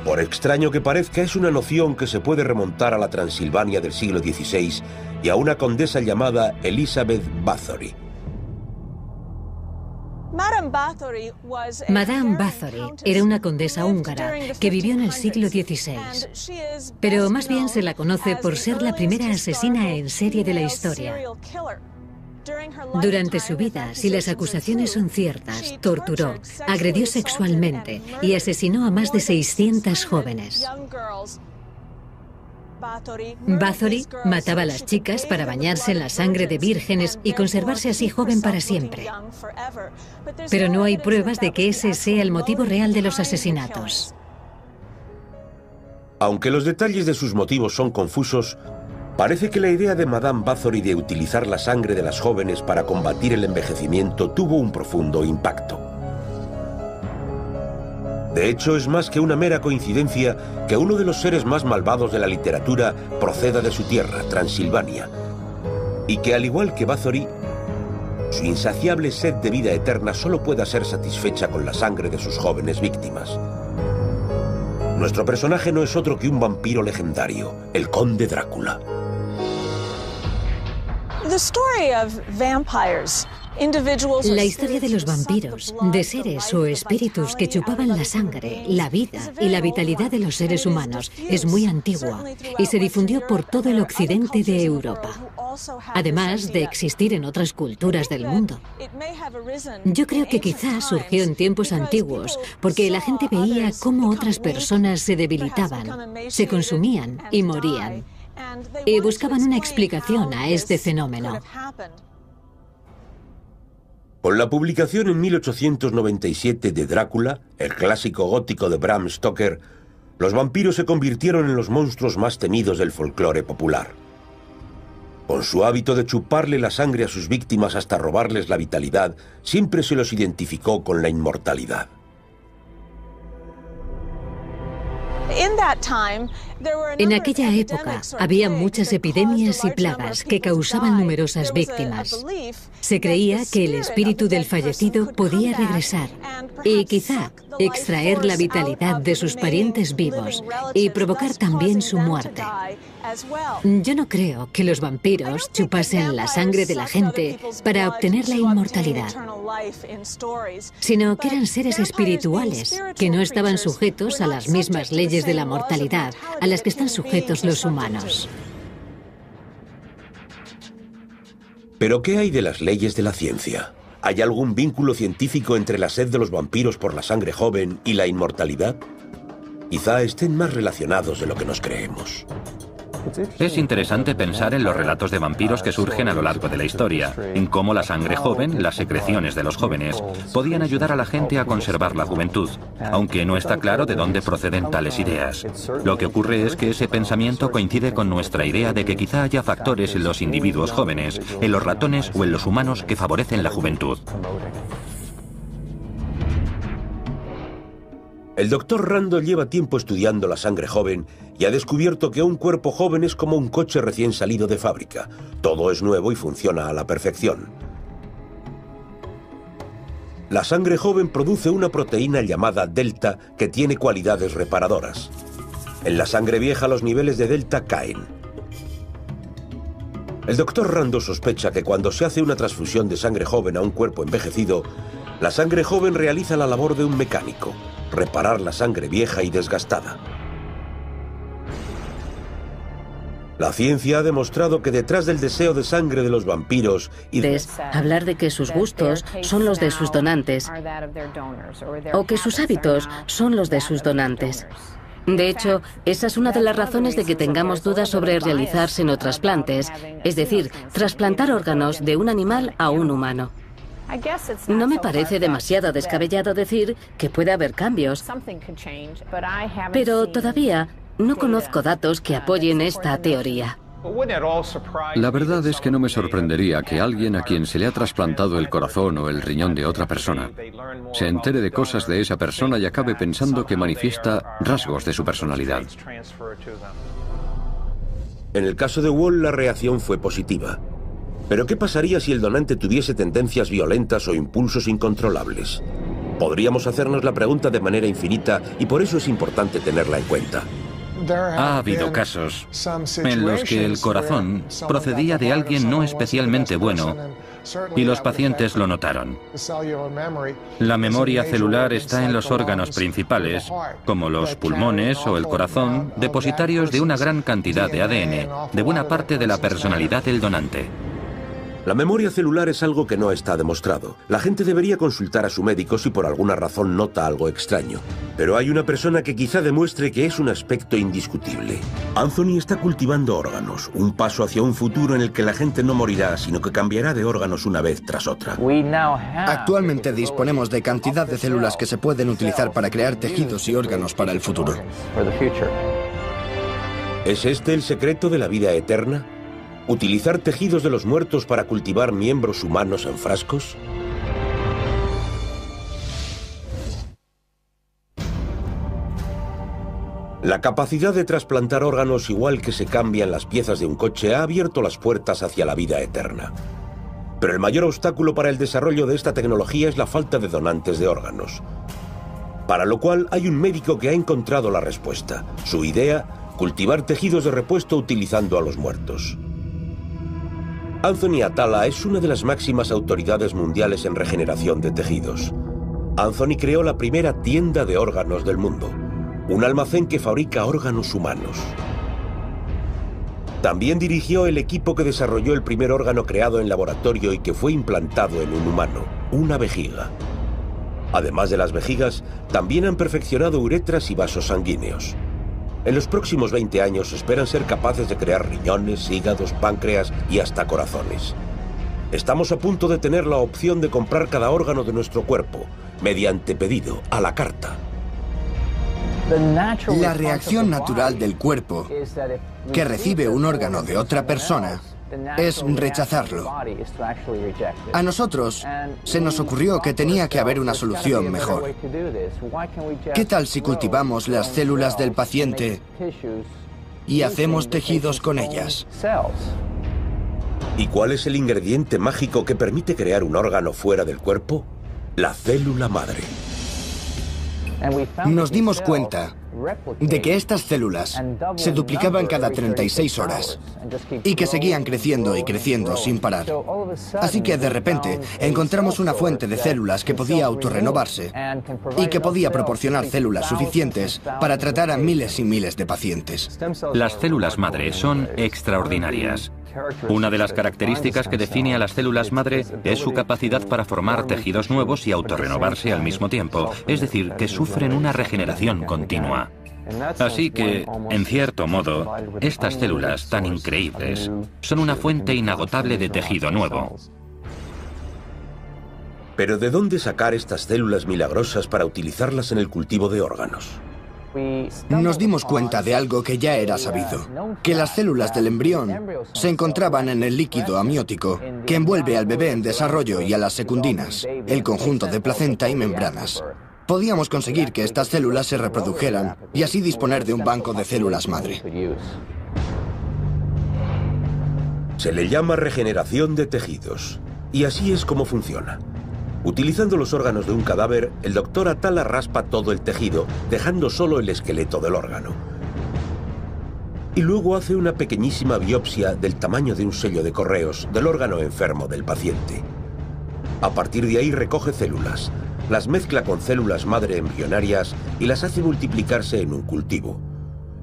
[SPEAKER 1] Por extraño que parezca, es una noción que se puede remontar a la Transilvania del siglo XVI y a una condesa llamada Elizabeth Bathory.
[SPEAKER 5] Madame Bathory era una condesa húngara que vivió en el siglo XVI, pero más bien se la conoce por ser la primera asesina en serie de la historia. Durante su vida, si las acusaciones son ciertas, torturó, agredió sexualmente y asesinó a más de 600 jóvenes. Bathory mataba a las chicas para bañarse en la sangre de vírgenes y conservarse así joven para siempre. Pero no hay pruebas de que ese sea el motivo real de los asesinatos.
[SPEAKER 1] Aunque los detalles de sus motivos son confusos, parece que la idea de Madame Bathory de utilizar la sangre de las jóvenes para combatir el envejecimiento tuvo un profundo impacto. De hecho, es más que una mera coincidencia que uno de los seres más malvados de la literatura proceda de su tierra, Transilvania, y que al igual que Bathory, su insaciable sed de vida eterna solo pueda ser satisfecha con la sangre de sus jóvenes víctimas. Nuestro personaje no es otro que un vampiro legendario, el Conde Drácula.
[SPEAKER 5] La historia de los vampiros, de seres o espíritus que chupaban la sangre, la vida y la vitalidad de los seres humanos, es muy antigua y se difundió por todo el occidente de Europa, además de existir en otras culturas del mundo. Yo creo que quizás surgió en tiempos antiguos porque la gente veía cómo otras personas se debilitaban, se consumían y morían, y buscaban una explicación a este fenómeno.
[SPEAKER 1] Con la publicación en 1897 de Drácula, el clásico gótico de Bram Stoker, los vampiros se convirtieron en los monstruos más temidos del folclore popular. Con su hábito de chuparle la sangre a sus víctimas hasta robarles la vitalidad, siempre se los identificó con la inmortalidad.
[SPEAKER 5] En aquella época había muchas epidemias y plagas que causaban numerosas víctimas. Se creía que el espíritu del fallecido podía regresar y quizá extraer la vitalidad de sus parientes vivos y provocar también su muerte. Yo no creo que los vampiros chupasen la sangre de la gente para obtener la inmortalidad, sino que eran seres espirituales que no estaban sujetos a las mismas leyes de la mortalidad a las que están sujetos los humanos.
[SPEAKER 1] ¿Pero qué hay de las leyes de la ciencia? ¿Hay algún vínculo científico entre la sed de los vampiros por la sangre joven y la inmortalidad? Quizá estén más relacionados de lo que nos creemos.
[SPEAKER 3] Es interesante pensar en los relatos de vampiros que surgen a lo largo de la historia, en cómo la sangre joven, las secreciones de los jóvenes, podían ayudar a la gente a conservar la juventud, aunque no está claro de dónde proceden tales ideas. Lo que ocurre es que ese pensamiento coincide con nuestra idea de que quizá haya factores en los individuos jóvenes, en los ratones o en los humanos que favorecen la juventud.
[SPEAKER 1] El doctor Randall lleva tiempo estudiando la sangre joven y ha descubierto que un cuerpo joven es como un coche recién salido de fábrica. Todo es nuevo y funciona a la perfección. La sangre joven produce una proteína llamada delta que tiene cualidades reparadoras. En la sangre vieja los niveles de delta caen. El doctor Randall sospecha que cuando se hace una transfusión de sangre joven a un cuerpo envejecido, la sangre joven realiza la labor de un mecánico: reparar la sangre vieja y desgastada. La ciencia ha demostrado que detrás del deseo de sangre de los vampiros y
[SPEAKER 6] hablar de que sus gustos son los de sus donantes o que sus hábitos son los de sus donantes. De hecho, esa es una de las razones de que tengamos dudas sobre realizar senotrasplantes, es decir, trasplantar órganos de un animal a un humano. No me parece demasiado descabellado decir que puede haber cambios, pero todavía no conozco datos que apoyen esta teoría.
[SPEAKER 4] La verdad es que no me sorprendería que alguien a quien se le ha trasplantado el corazón o el riñón de otra persona se entere de cosas de esa persona y acabe pensando que manifiesta rasgos de su personalidad.
[SPEAKER 1] En el caso de Wall, la reacción fue positiva. Pero ¿qué pasaría si el donante tuviese tendencias violentas o impulsos incontrolables? Podríamos hacernos la pregunta de manera infinita y por eso es importante tenerla en cuenta.
[SPEAKER 3] Ha habido casos en los que el corazón procedía de alguien no especialmente bueno y los pacientes lo notaron. La memoria celular está en los órganos principales, como los pulmones o el corazón, depositarios de una gran cantidad de ADN, de buena parte de la personalidad del donante.
[SPEAKER 1] La memoria celular es algo que no está demostrado. La gente debería consultar a su médico si por alguna razón nota algo extraño. Pero hay una persona que quizá demuestre que es un aspecto indiscutible. Anthony está cultivando órganos, un paso hacia un futuro en el que la gente no morirá, sino que cambiará de órganos una vez tras otra.
[SPEAKER 7] Actualmente disponemos de cantidad de células que se pueden utilizar para crear tejidos y órganos para el futuro.
[SPEAKER 1] ¿Es este el secreto de la vida eterna? ¿Utilizar tejidos de los muertos para cultivar miembros humanos en frascos? La capacidad de trasplantar órganos, igual que se cambian las piezas de un coche, ha abierto las puertas hacia la vida eterna. Pero el mayor obstáculo para el desarrollo de esta tecnología es la falta de donantes de órganos. Para lo cual hay un médico que ha encontrado la respuesta. Su idea: cultivar tejidos de repuesto utilizando a los muertos. Anthony Atala es una de las máximas autoridades mundiales en regeneración de tejidos. Anthony creó la primera tienda de órganos del mundo, un almacén que fabrica órganos humanos. También dirigió el equipo que desarrolló el primer órgano creado en laboratorio y que fue implantado en un humano, una vejiga. Además de las vejigas, también han perfeccionado uretras y vasos sanguíneos. En los próximos 20 años esperan ser capaces de crear riñones, hígados, páncreas y hasta corazones. Estamos a punto de tener la opción de comprar cada órgano de nuestro cuerpo, mediante pedido, a la carta.
[SPEAKER 7] La reacción natural del cuerpo que recibe un órgano de otra persona es rechazarlo. A nosotros se nos ocurrió que tenía que haber una solución mejor. ¿Qué tal si cultivamos las células del paciente y hacemos tejidos con ellas?
[SPEAKER 1] ¿Y cuál es el ingrediente mágico que permite crear un órgano fuera del cuerpo? La célula madre.
[SPEAKER 7] Nos dimos cuenta de que estas células se duplicaban cada 36 horas y que seguían creciendo y creciendo sin parar. Así que de repente encontramos una fuente de células que podía autorrenovarse y que podía proporcionar células suficientes para tratar a miles y miles de pacientes.
[SPEAKER 3] Las células madre son extraordinarias. Una de las características que define a las células madre es su capacidad para formar tejidos nuevos y autorrenovarse al mismo tiempo, es decir, que sufren una regeneración continua. Así que, en cierto modo, estas células tan increíbles son una fuente inagotable de tejido nuevo.
[SPEAKER 1] Pero ¿de dónde sacar estas células milagrosas para utilizarlas en el cultivo de órganos?
[SPEAKER 7] Nos dimos cuenta de algo que ya era sabido, que las células del embrión se encontraban en el líquido amniótico que envuelve al bebé en desarrollo y a las secundinas, el conjunto de placenta y membranas. Podíamos conseguir que estas células se reprodujeran y así disponer de un banco de células madre.
[SPEAKER 1] Se le llama regeneración de tejidos, y así es como funciona. Utilizando los órganos de un cadáver, el doctor Atala raspa todo el tejido, dejando solo el esqueleto del órgano. Y luego hace una pequeñísima biopsia del tamaño de un sello de correos del órgano enfermo del paciente. A partir de ahí recoge células, las mezcla con células madre embrionarias y las hace multiplicarse en un cultivo.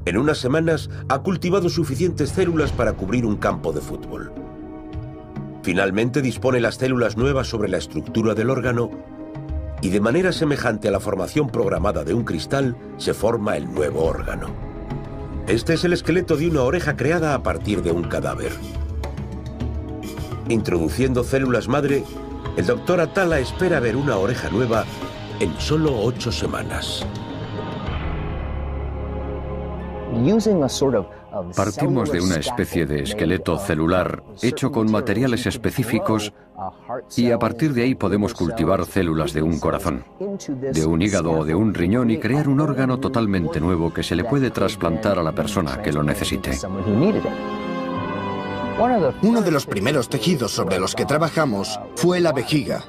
[SPEAKER 1] En unas semanas ha cultivado suficientes células para cubrir un campo de fútbol. Finalmente dispone las células nuevas sobre la estructura del órgano y de manera semejante a la formación programada de un cristal se forma el nuevo órgano. Este es el esqueleto de una oreja creada a partir de un cadáver. Introduciendo células madre, el doctor Atala espera ver una oreja nueva en solo 8 semanas.
[SPEAKER 4] Partimos de una especie de esqueleto celular hecho con materiales específicos y a partir de ahí podemos cultivar células de un corazón, de un hígado o de un riñón y crear un órgano totalmente nuevo que se le puede trasplantar a la persona que lo necesite.
[SPEAKER 7] Uno de los primeros tejidos sobre los que trabajamos fue la vejiga.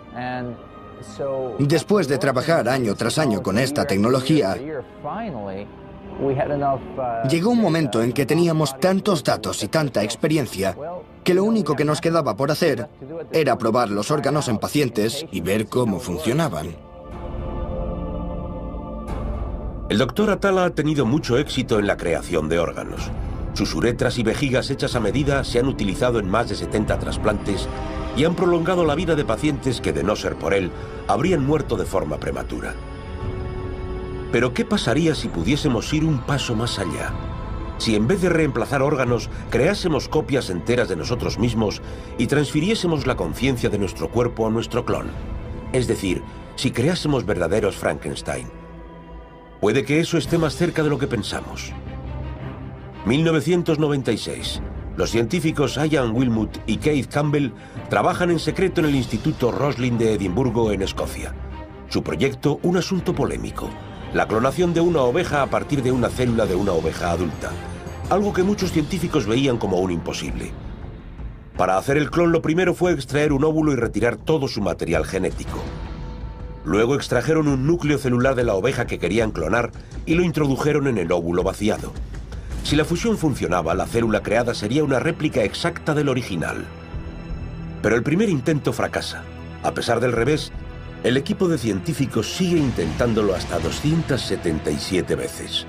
[SPEAKER 7] Después de trabajar año tras año con esta tecnología, llegó un momento en que teníamos tantos datos y tanta experiencia que lo único que nos quedaba por hacer era probar los órganos en pacientes y ver cómo funcionaban.
[SPEAKER 1] El doctor Atala ha tenido mucho éxito en la creación de órganos. Sus uretras y vejigas hechas a medida se han utilizado en más de 70 trasplantes y han prolongado la vida de pacientes que, de no ser por él, habrían muerto de forma prematura. Pero ¿qué pasaría si pudiésemos ir un paso más allá? Si en vez de reemplazar órganos, creásemos copias enteras de nosotros mismos y transfiriésemos la conciencia de nuestro cuerpo a nuestro clon. Es decir, si creásemos verdaderos Frankenstein. Puede que eso esté más cerca de lo que pensamos. 1996. Los científicos Ian Wilmut y Keith Campbell trabajan en secreto en el Instituto Roslin de Edimburgo, en Escocia. Su proyecto, un asunto polémico: la clonación de una oveja a partir de una célula de una oveja adulta. Algo que muchos científicos veían como un imposible. Para hacer el clon, lo primero fue extraer un óvulo y retirar todo su material genético. Luego extrajeron un núcleo celular de la oveja que querían clonar y lo introdujeron en el óvulo vaciado. Si la fusión funcionaba, la célula creada sería una réplica exacta del original. Pero el primer intento fracasa. A pesar del revés, el equipo de científicos sigue intentándolo hasta 277 veces.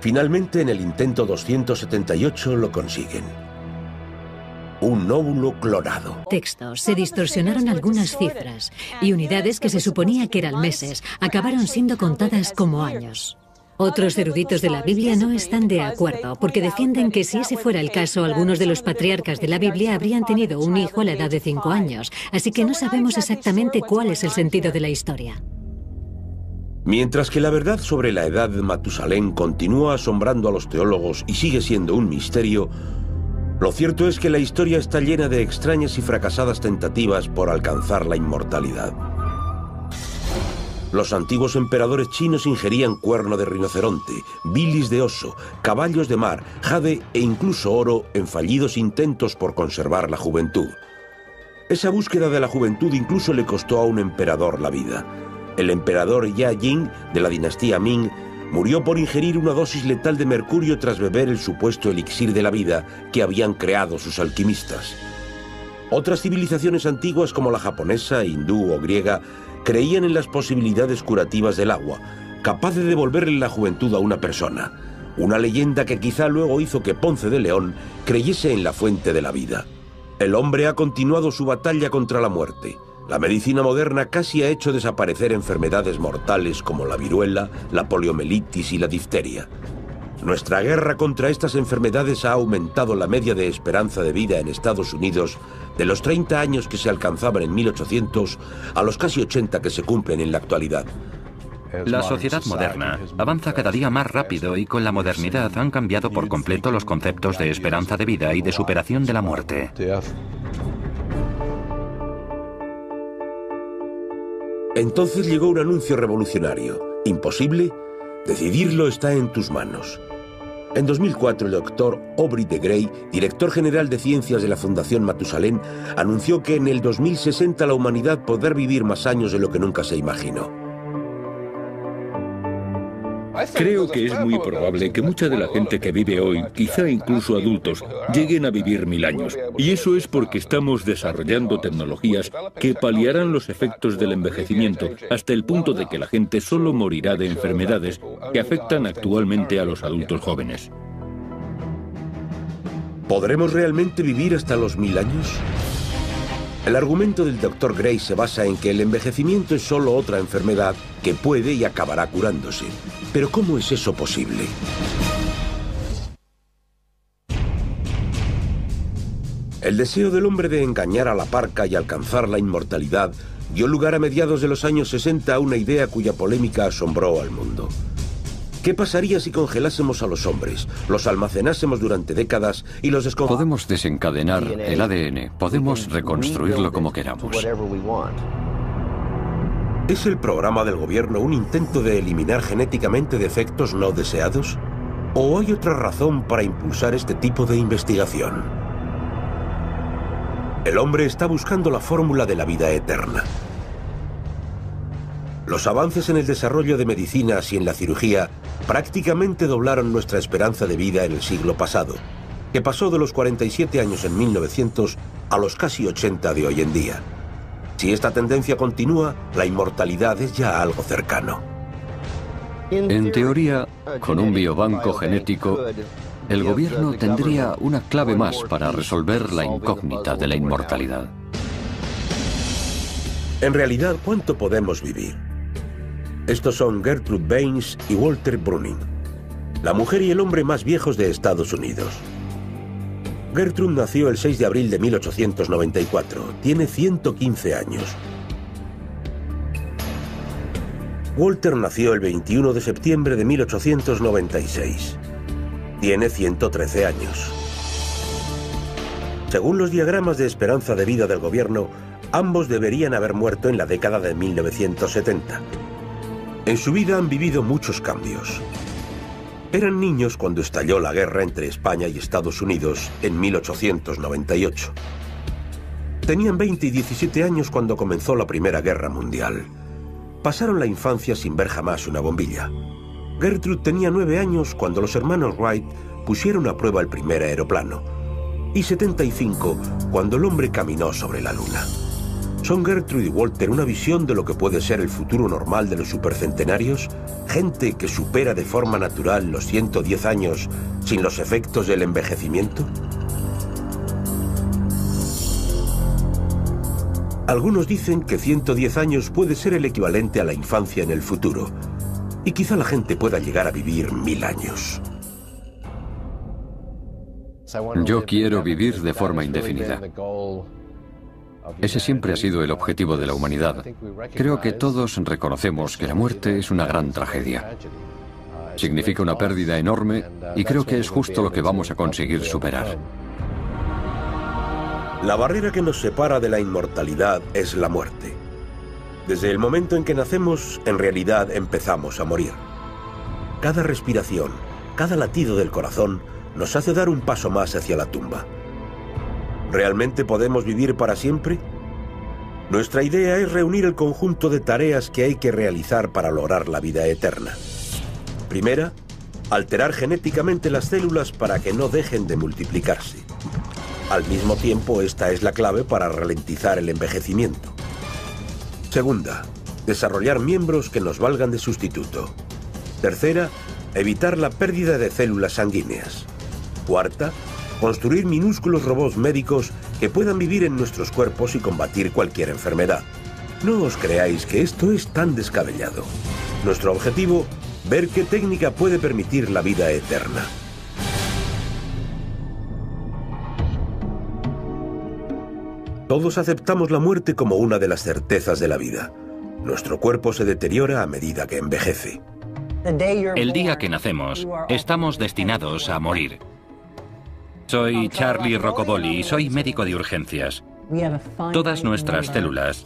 [SPEAKER 1] Finalmente, en el intento 278 lo consiguen. Un óvulo clonado.
[SPEAKER 5] Textos, se distorsionaron algunas cifras y unidades que se suponía que eran meses acabaron siendo contadas como años. Otros eruditos de la Biblia no están de acuerdo, porque defienden que si ese fuera el caso, algunos de los patriarcas de la Biblia habrían tenido un hijo a la edad de 5 años, así que no sabemos exactamente cuál es el sentido de la historia.
[SPEAKER 1] Mientras que la verdad sobre la edad de Matusalén continúa asombrando a los teólogos y sigue siendo un misterio, lo cierto es que la historia está llena de extrañas y fracasadas tentativas por alcanzar la inmortalidad. Los antiguos emperadores chinos ingerían cuerno de rinoceronte, bilis de oso, caballos de mar, jade e incluso oro en fallidos intentos por conservar la juventud. Esa búsqueda de la juventud incluso le costó a un emperador la vida. El emperador Ya Jing, de la dinastía Ming, murió por ingerir una dosis letal de mercurio tras beber el supuesto elixir de la vida que habían creado sus alquimistas. Otras civilizaciones antiguas, como la japonesa, hindú o griega, creían en las posibilidades curativas del agua, capaz de devolverle la juventud a una persona. Una leyenda que quizá luego hizo que Ponce de León creyese en la fuente de la vida. El hombre ha continuado su batalla contra la muerte. La medicina moderna casi ha hecho desaparecer enfermedades mortales como la viruela, la poliomielitis y la difteria. Nuestra guerra contra estas enfermedades ha aumentado la media de esperanza de vida en Estados Unidos de los 30 años que se alcanzaban en 1800 a los casi 80 que se cumplen en la actualidad.
[SPEAKER 3] La sociedad moderna avanza cada día más rápido y con la modernidad han cambiado por completo los conceptos de esperanza de vida y de superación de la muerte.
[SPEAKER 1] Entonces llegó un anuncio revolucionario. ¿Imposible? Decidirlo está en tus manos. En 2004, el doctor Aubrey de Grey, director general de ciencias de la Fundación Matusalén, anunció que en el 2060 la humanidad podrá vivir más años de lo que nunca se imaginó.
[SPEAKER 2] Creo que es muy probable que mucha de la gente que vive hoy, quizá incluso adultos, lleguen a vivir 1000 años. Y eso es porque estamos desarrollando tecnologías que paliarán los efectos del envejecimiento hasta el punto de que la gente solo morirá de enfermedades que afectan actualmente a los adultos jóvenes.
[SPEAKER 1] ¿Podremos realmente vivir hasta los 1000 años? El argumento del Dr. Gray se basa en que el envejecimiento es solo otra enfermedad que puede y acabará curándose. Pero ¿cómo es eso posible? El deseo del hombre de engañar a la parca y alcanzar la inmortalidad dio lugar a mediados de los años 60 a una idea cuya polémica asombró al mundo. ¿Qué pasaría si congelásemos a los hombres, los almacenásemos durante décadas y los descongelásemos?
[SPEAKER 4] Podemos desencadenar el ADN, podemos reconstruirlo como queramos.
[SPEAKER 1] ¿Es el programa del gobierno un intento de eliminar genéticamente defectos no deseados? ¿O hay otra razón para impulsar este tipo de investigación? El hombre está buscando la fórmula de la vida eterna. Los avances en el desarrollo de medicinas y en la cirugía prácticamente doblaron nuestra esperanza de vida en el siglo pasado, que pasó de los 47 años en 1900 a los casi 80 de hoy en día. Si esta tendencia continúa, la inmortalidad es ya algo cercano.
[SPEAKER 4] En teoría, con un biobanco genético, el gobierno tendría una clave más para resolver la incógnita de la inmortalidad.
[SPEAKER 1] En realidad, ¿cuánto podemos vivir? Estos son Gertrude Baines y Walter Bruning, la mujer y el hombre más viejos de Estados Unidos. Gertrude nació el 6 de abril de 1894. Tiene 115 años. Walter nació el 21 de septiembre de 1896. Tiene 113 años. Según los diagramas de esperanza de vida del gobierno, ambos deberían haber muerto en la década de 1970. En su vida han vivido muchos cambios. Eran niños cuando estalló la guerra entre España y Estados Unidos en 1898. Tenían 20 y 17 años cuando comenzó la Primera Guerra Mundial. Pasaron la infancia sin ver jamás una bombilla. Gertrude tenía 9 años cuando los hermanos Wright pusieron a prueba el primer aeroplano. Y 75 cuando el hombre caminó sobre la luna. ¿Son Gertrude y Walter una visión de lo que puede ser el futuro normal de los supercentenarios? ¿Gente que supera de forma natural los 110 años sin los efectos del envejecimiento? Algunos dicen que 110 años puede ser el equivalente a la infancia en el futuro. Y quizá la gente pueda llegar a vivir 1000 años.
[SPEAKER 4] Yo quiero vivir de forma indefinida. Ese siempre ha sido el objetivo de la humanidad. Creo que todos reconocemos que la muerte es una gran tragedia. Significa una pérdida enorme y creo que es justo lo que vamos a conseguir superar.
[SPEAKER 1] La barrera que nos separa de la inmortalidad es la muerte. Desde el momento en que nacemos, en realidad empezamos a morir. Cada respiración, cada latido del corazón nos hace dar un paso más hacia la tumba. ¿Realmente podemos vivir para siempre? Nuestra idea es reunir el conjunto de tareas que hay que realizar para lograr la vida eterna. Primera, alterar genéticamente las células para que no dejen de multiplicarse. Al mismo tiempo, esta es la clave para ralentizar el envejecimiento. Segunda, desarrollar miembros que nos valgan de sustituto. Tercera, evitar la pérdida de células sanguíneas. Cuarta, construir minúsculos robots médicos que puedan vivir en nuestros cuerpos y combatir cualquier enfermedad. No os creáis que esto es tan descabellado. Nuestro objetivo, ver qué técnica puede permitir la vida eterna. Todos aceptamos la muerte como una de las certezas de la vida. Nuestro cuerpo se deteriora a medida que envejece.
[SPEAKER 3] El día que nacemos, estamos destinados a morir. Soy Charlie Roccoboli y soy médico de urgencias. Todas nuestras células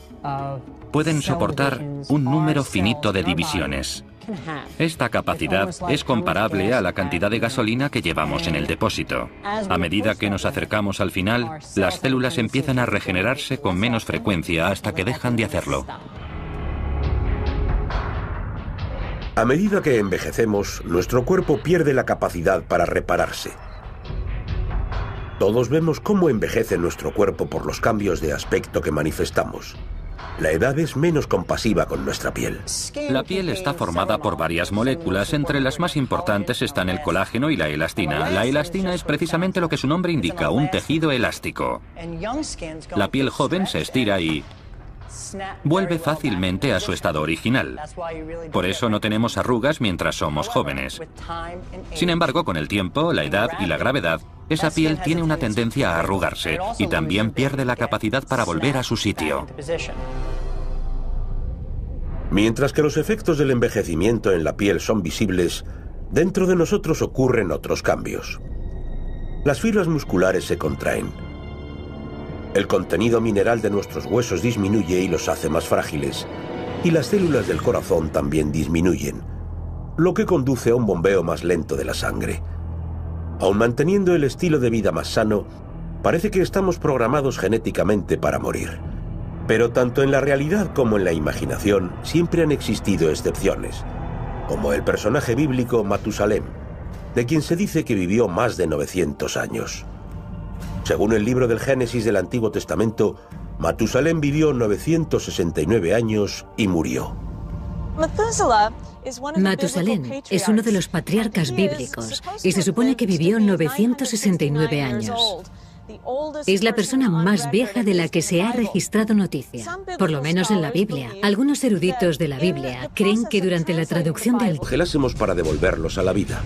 [SPEAKER 3] pueden soportar un número finito de divisiones. Esta capacidad es comparable a la cantidad de gasolina que llevamos en el depósito. A medida que nos acercamos al final, las células empiezan a regenerarse con menos frecuencia hasta que dejan de hacerlo.
[SPEAKER 1] A medida que envejecemos, nuestro cuerpo pierde la capacidad para repararse. Todos vemos cómo envejece nuestro cuerpo por los cambios de aspecto que manifestamos. La edad es menos compasiva con nuestra piel.
[SPEAKER 3] La piel está formada por varias moléculas, entre las más importantes están el colágeno y la elastina. La elastina es precisamente lo que su nombre indica, un tejido elástico. La piel joven se estira y vuelve fácilmente a su estado original. Por eso no tenemos arrugas mientras somos jóvenes. Sin embargo, con el tiempo, la edad y la gravedad, esa piel tiene una tendencia a arrugarse y también pierde la capacidad para volver a su sitio.
[SPEAKER 1] Mientras que los efectos del envejecimiento en la piel son visibles, dentro de nosotros ocurren otros cambios. Las fibras musculares se contraen. El contenido mineral de nuestros huesos disminuye y los hace más frágiles, y las células del corazón también disminuyen, lo que conduce a un bombeo más lento de la sangre. Aun manteniendo el estilo de vida más sano, parece que estamos programados genéticamente para morir. Pero tanto en la realidad como en la imaginación siempre han existido excepciones, como el personaje bíblico Matusalem, de quien se dice que vivió más de 900 años. Según el libro del Génesis del Antiguo Testamento, Matusalem vivió 969 años y murió.
[SPEAKER 5] Matusalén es uno de los patriarcas bíblicos y se supone que vivió 969 años. Es la persona más vieja de la que se ha registrado noticia, por lo menos en la Biblia. Algunos eruditos de la Biblia creen que durante la traducción del...
[SPEAKER 1] Congelásemos para devolverlos a la vida.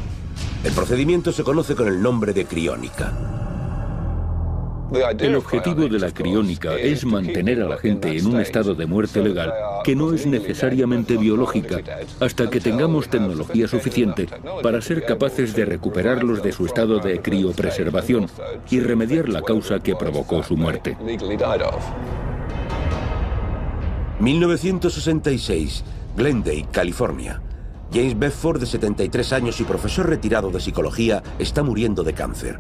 [SPEAKER 1] El procedimiento se conoce con el nombre de criónica.
[SPEAKER 2] El objetivo de la criónica es mantener a la gente en un estado de muerte legal que no es necesariamente biológica, hasta que tengamos tecnología suficiente para ser capaces de recuperarlos de su estado de criopreservación y remediar la causa que provocó su muerte.
[SPEAKER 1] 1966, Glendale, California. James Bedford, de 73 años y profesor retirado de psicología, está muriendo de cáncer.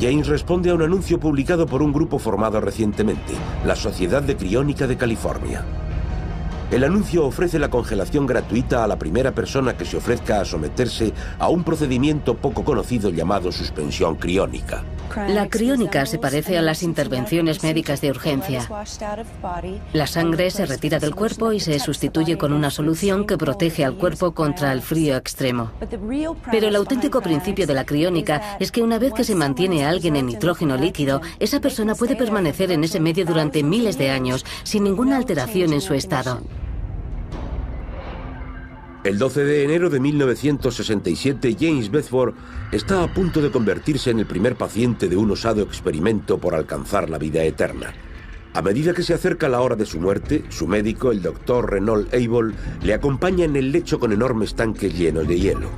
[SPEAKER 1] James responde a un anuncio publicado por un grupo formado recientemente, la Sociedad de Criónica de California. El anuncio ofrece la congelación gratuita a la primera persona que se ofrezca a someterse a un procedimiento poco conocido llamado suspensión criónica.
[SPEAKER 6] La criónica se parece a las intervenciones médicas de urgencia. La sangre se retira del cuerpo y se sustituye con una solución que protege al cuerpo contra el frío extremo. Pero el auténtico principio de la criónica es que una vez que se mantiene a alguien en nitrógeno líquido, esa persona puede permanecer en ese medio durante miles de años sin ninguna alteración en su estado.
[SPEAKER 1] El 12 de enero de 1967, James Bedford está a punto de convertirse en el primer paciente de un osado experimento por alcanzar la vida eterna. A medida que se acerca la hora de su muerte, su médico, el Dr. Reynold Abel, le acompaña en el lecho con enormes tanques llenos de hielo.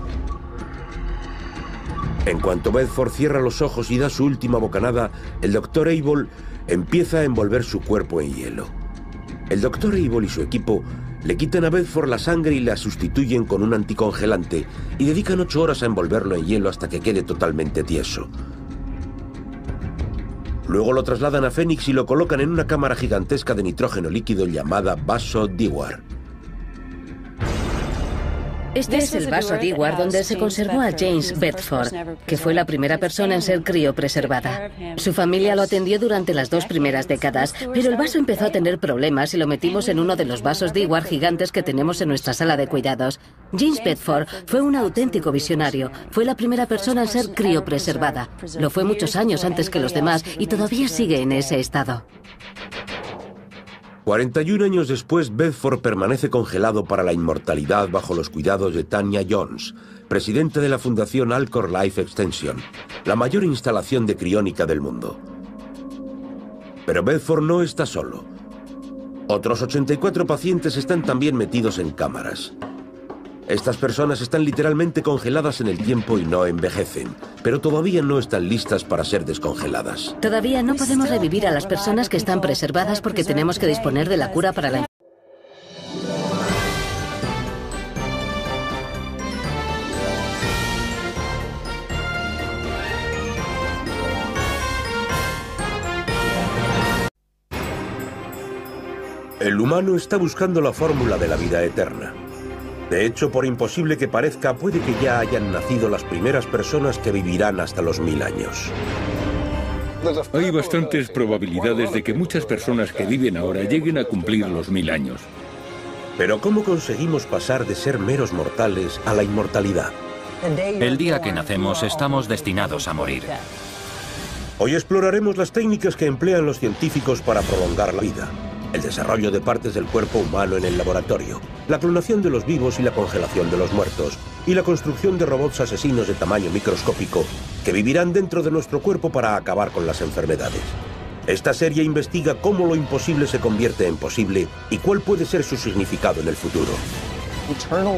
[SPEAKER 1] En cuanto Bedford cierra los ojos y da su última bocanada, el Dr. Abel empieza a envolver su cuerpo en hielo. El Dr. Abel y su equipo le quitan a Bedford la sangre y la sustituyen con un anticongelante y dedican 8 horas a envolverlo en hielo hasta que quede totalmente tieso. Luego lo trasladan a Phoenix y lo colocan en una cámara gigantesca de nitrógeno líquido llamada Vaso Dewar.
[SPEAKER 6] Este es el vaso Dewar donde se conservó a James Bedford, que fue la primera persona en ser criopreservada. Su familia lo atendió durante las 2 primeras décadas, pero el vaso empezó a tener problemas y lo metimos en uno de los vasos Dewar gigantes que tenemos en nuestra sala de cuidados. James Bedford fue un auténtico visionario. Fue la primera persona en ser criopreservada. Lo fue muchos años antes que los demás y todavía sigue en ese estado.
[SPEAKER 1] 41 años después, Bedford permanece congelado para la inmortalidad bajo los cuidados de Tanya Jones, presidente de la Fundación Alcor Life Extension, la mayor instalación de criónica del mundo. Pero Bedford no está solo. Otros 84 pacientes están también metidos en cámaras. Estas personas están literalmente congeladas en el tiempo y no envejecen, pero todavía no están listas para ser descongeladas.
[SPEAKER 6] Todavía no podemos revivir a las personas que están preservadas porque tenemos que disponer de la cura para la enfermedad.
[SPEAKER 1] El humano está buscando la fórmula de la vida eterna. De hecho, por imposible que parezca, puede que ya hayan nacido las primeras personas que vivirán hasta los 1000 años.
[SPEAKER 2] Hay bastantes probabilidades de que muchas personas que viven ahora lleguen a cumplir los 1000 años.
[SPEAKER 1] Pero ¿cómo conseguimos pasar de ser meros mortales a la inmortalidad?
[SPEAKER 3] El día que nacemos estamos destinados a morir.
[SPEAKER 1] Hoy exploraremos las técnicas que emplean los científicos para prolongar la vida. El desarrollo de partes del cuerpo humano en el laboratorio, la clonación de los vivos y la congelación de los muertos, y la construcción de robots asesinos de tamaño microscópico que vivirán dentro de nuestro cuerpo para acabar con las enfermedades. Esta serie investiga cómo lo imposible se convierte en posible y cuál puede ser su significado en el futuro.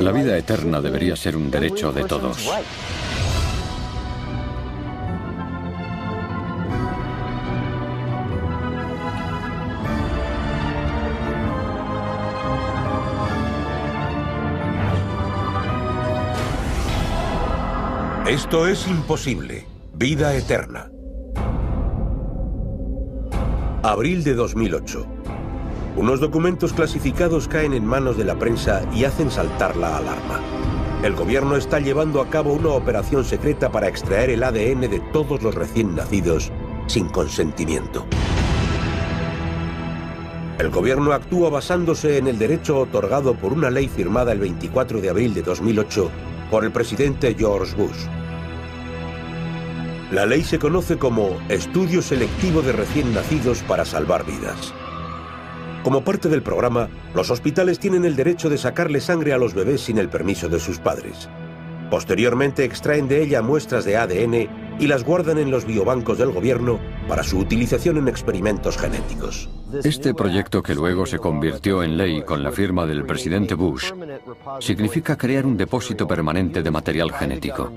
[SPEAKER 4] La vida eterna debería ser un derecho de todos.
[SPEAKER 1] Esto es imposible. Vida eterna. Abril de 2008. Unos documentos clasificados caen en manos de la prensa y hacen saltar la alarma. El gobierno está llevando a cabo una operación secreta para extraer el ADN de todos los recién nacidos sin consentimiento. El gobierno actúa basándose en el derecho otorgado por una ley firmada el 24 de abril de 2008 por el presidente George Bush. La ley se conoce como Estudio Selectivo de Recién Nacidos para Salvar Vidas. Como parte del programa, los hospitales tienen el derecho de sacarle sangre a los bebés sin el permiso de sus padres. Posteriormente extraen de ella muestras de ADN y las guardan en los biobancos del gobierno para su utilización en experimentos genéticos.
[SPEAKER 4] Este proyecto, que luego se convirtió en ley con la firma del presidente Bush, significa crear un depósito permanente de material genético.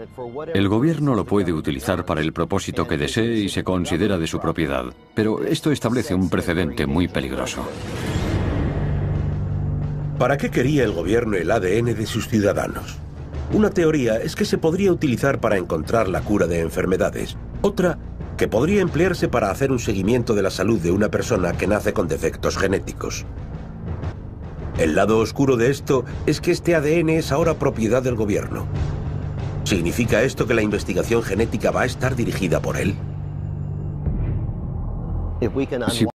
[SPEAKER 4] El gobierno lo puede utilizar para el propósito que desee y se considera de su propiedad, pero esto establece un precedente muy peligroso.
[SPEAKER 1] ¿Para qué quería el gobierno el ADN de sus ciudadanos? Una teoría es que se podría utilizar para encontrar la cura de enfermedades. Otra, que podría emplearse para hacer un seguimiento de la salud de una persona que nace con defectos genéticos. El lado oscuro de esto es que este ADN es ahora propiedad del gobierno. ¿Significa esto que la investigación genética va a estar dirigida por él?
[SPEAKER 4] Si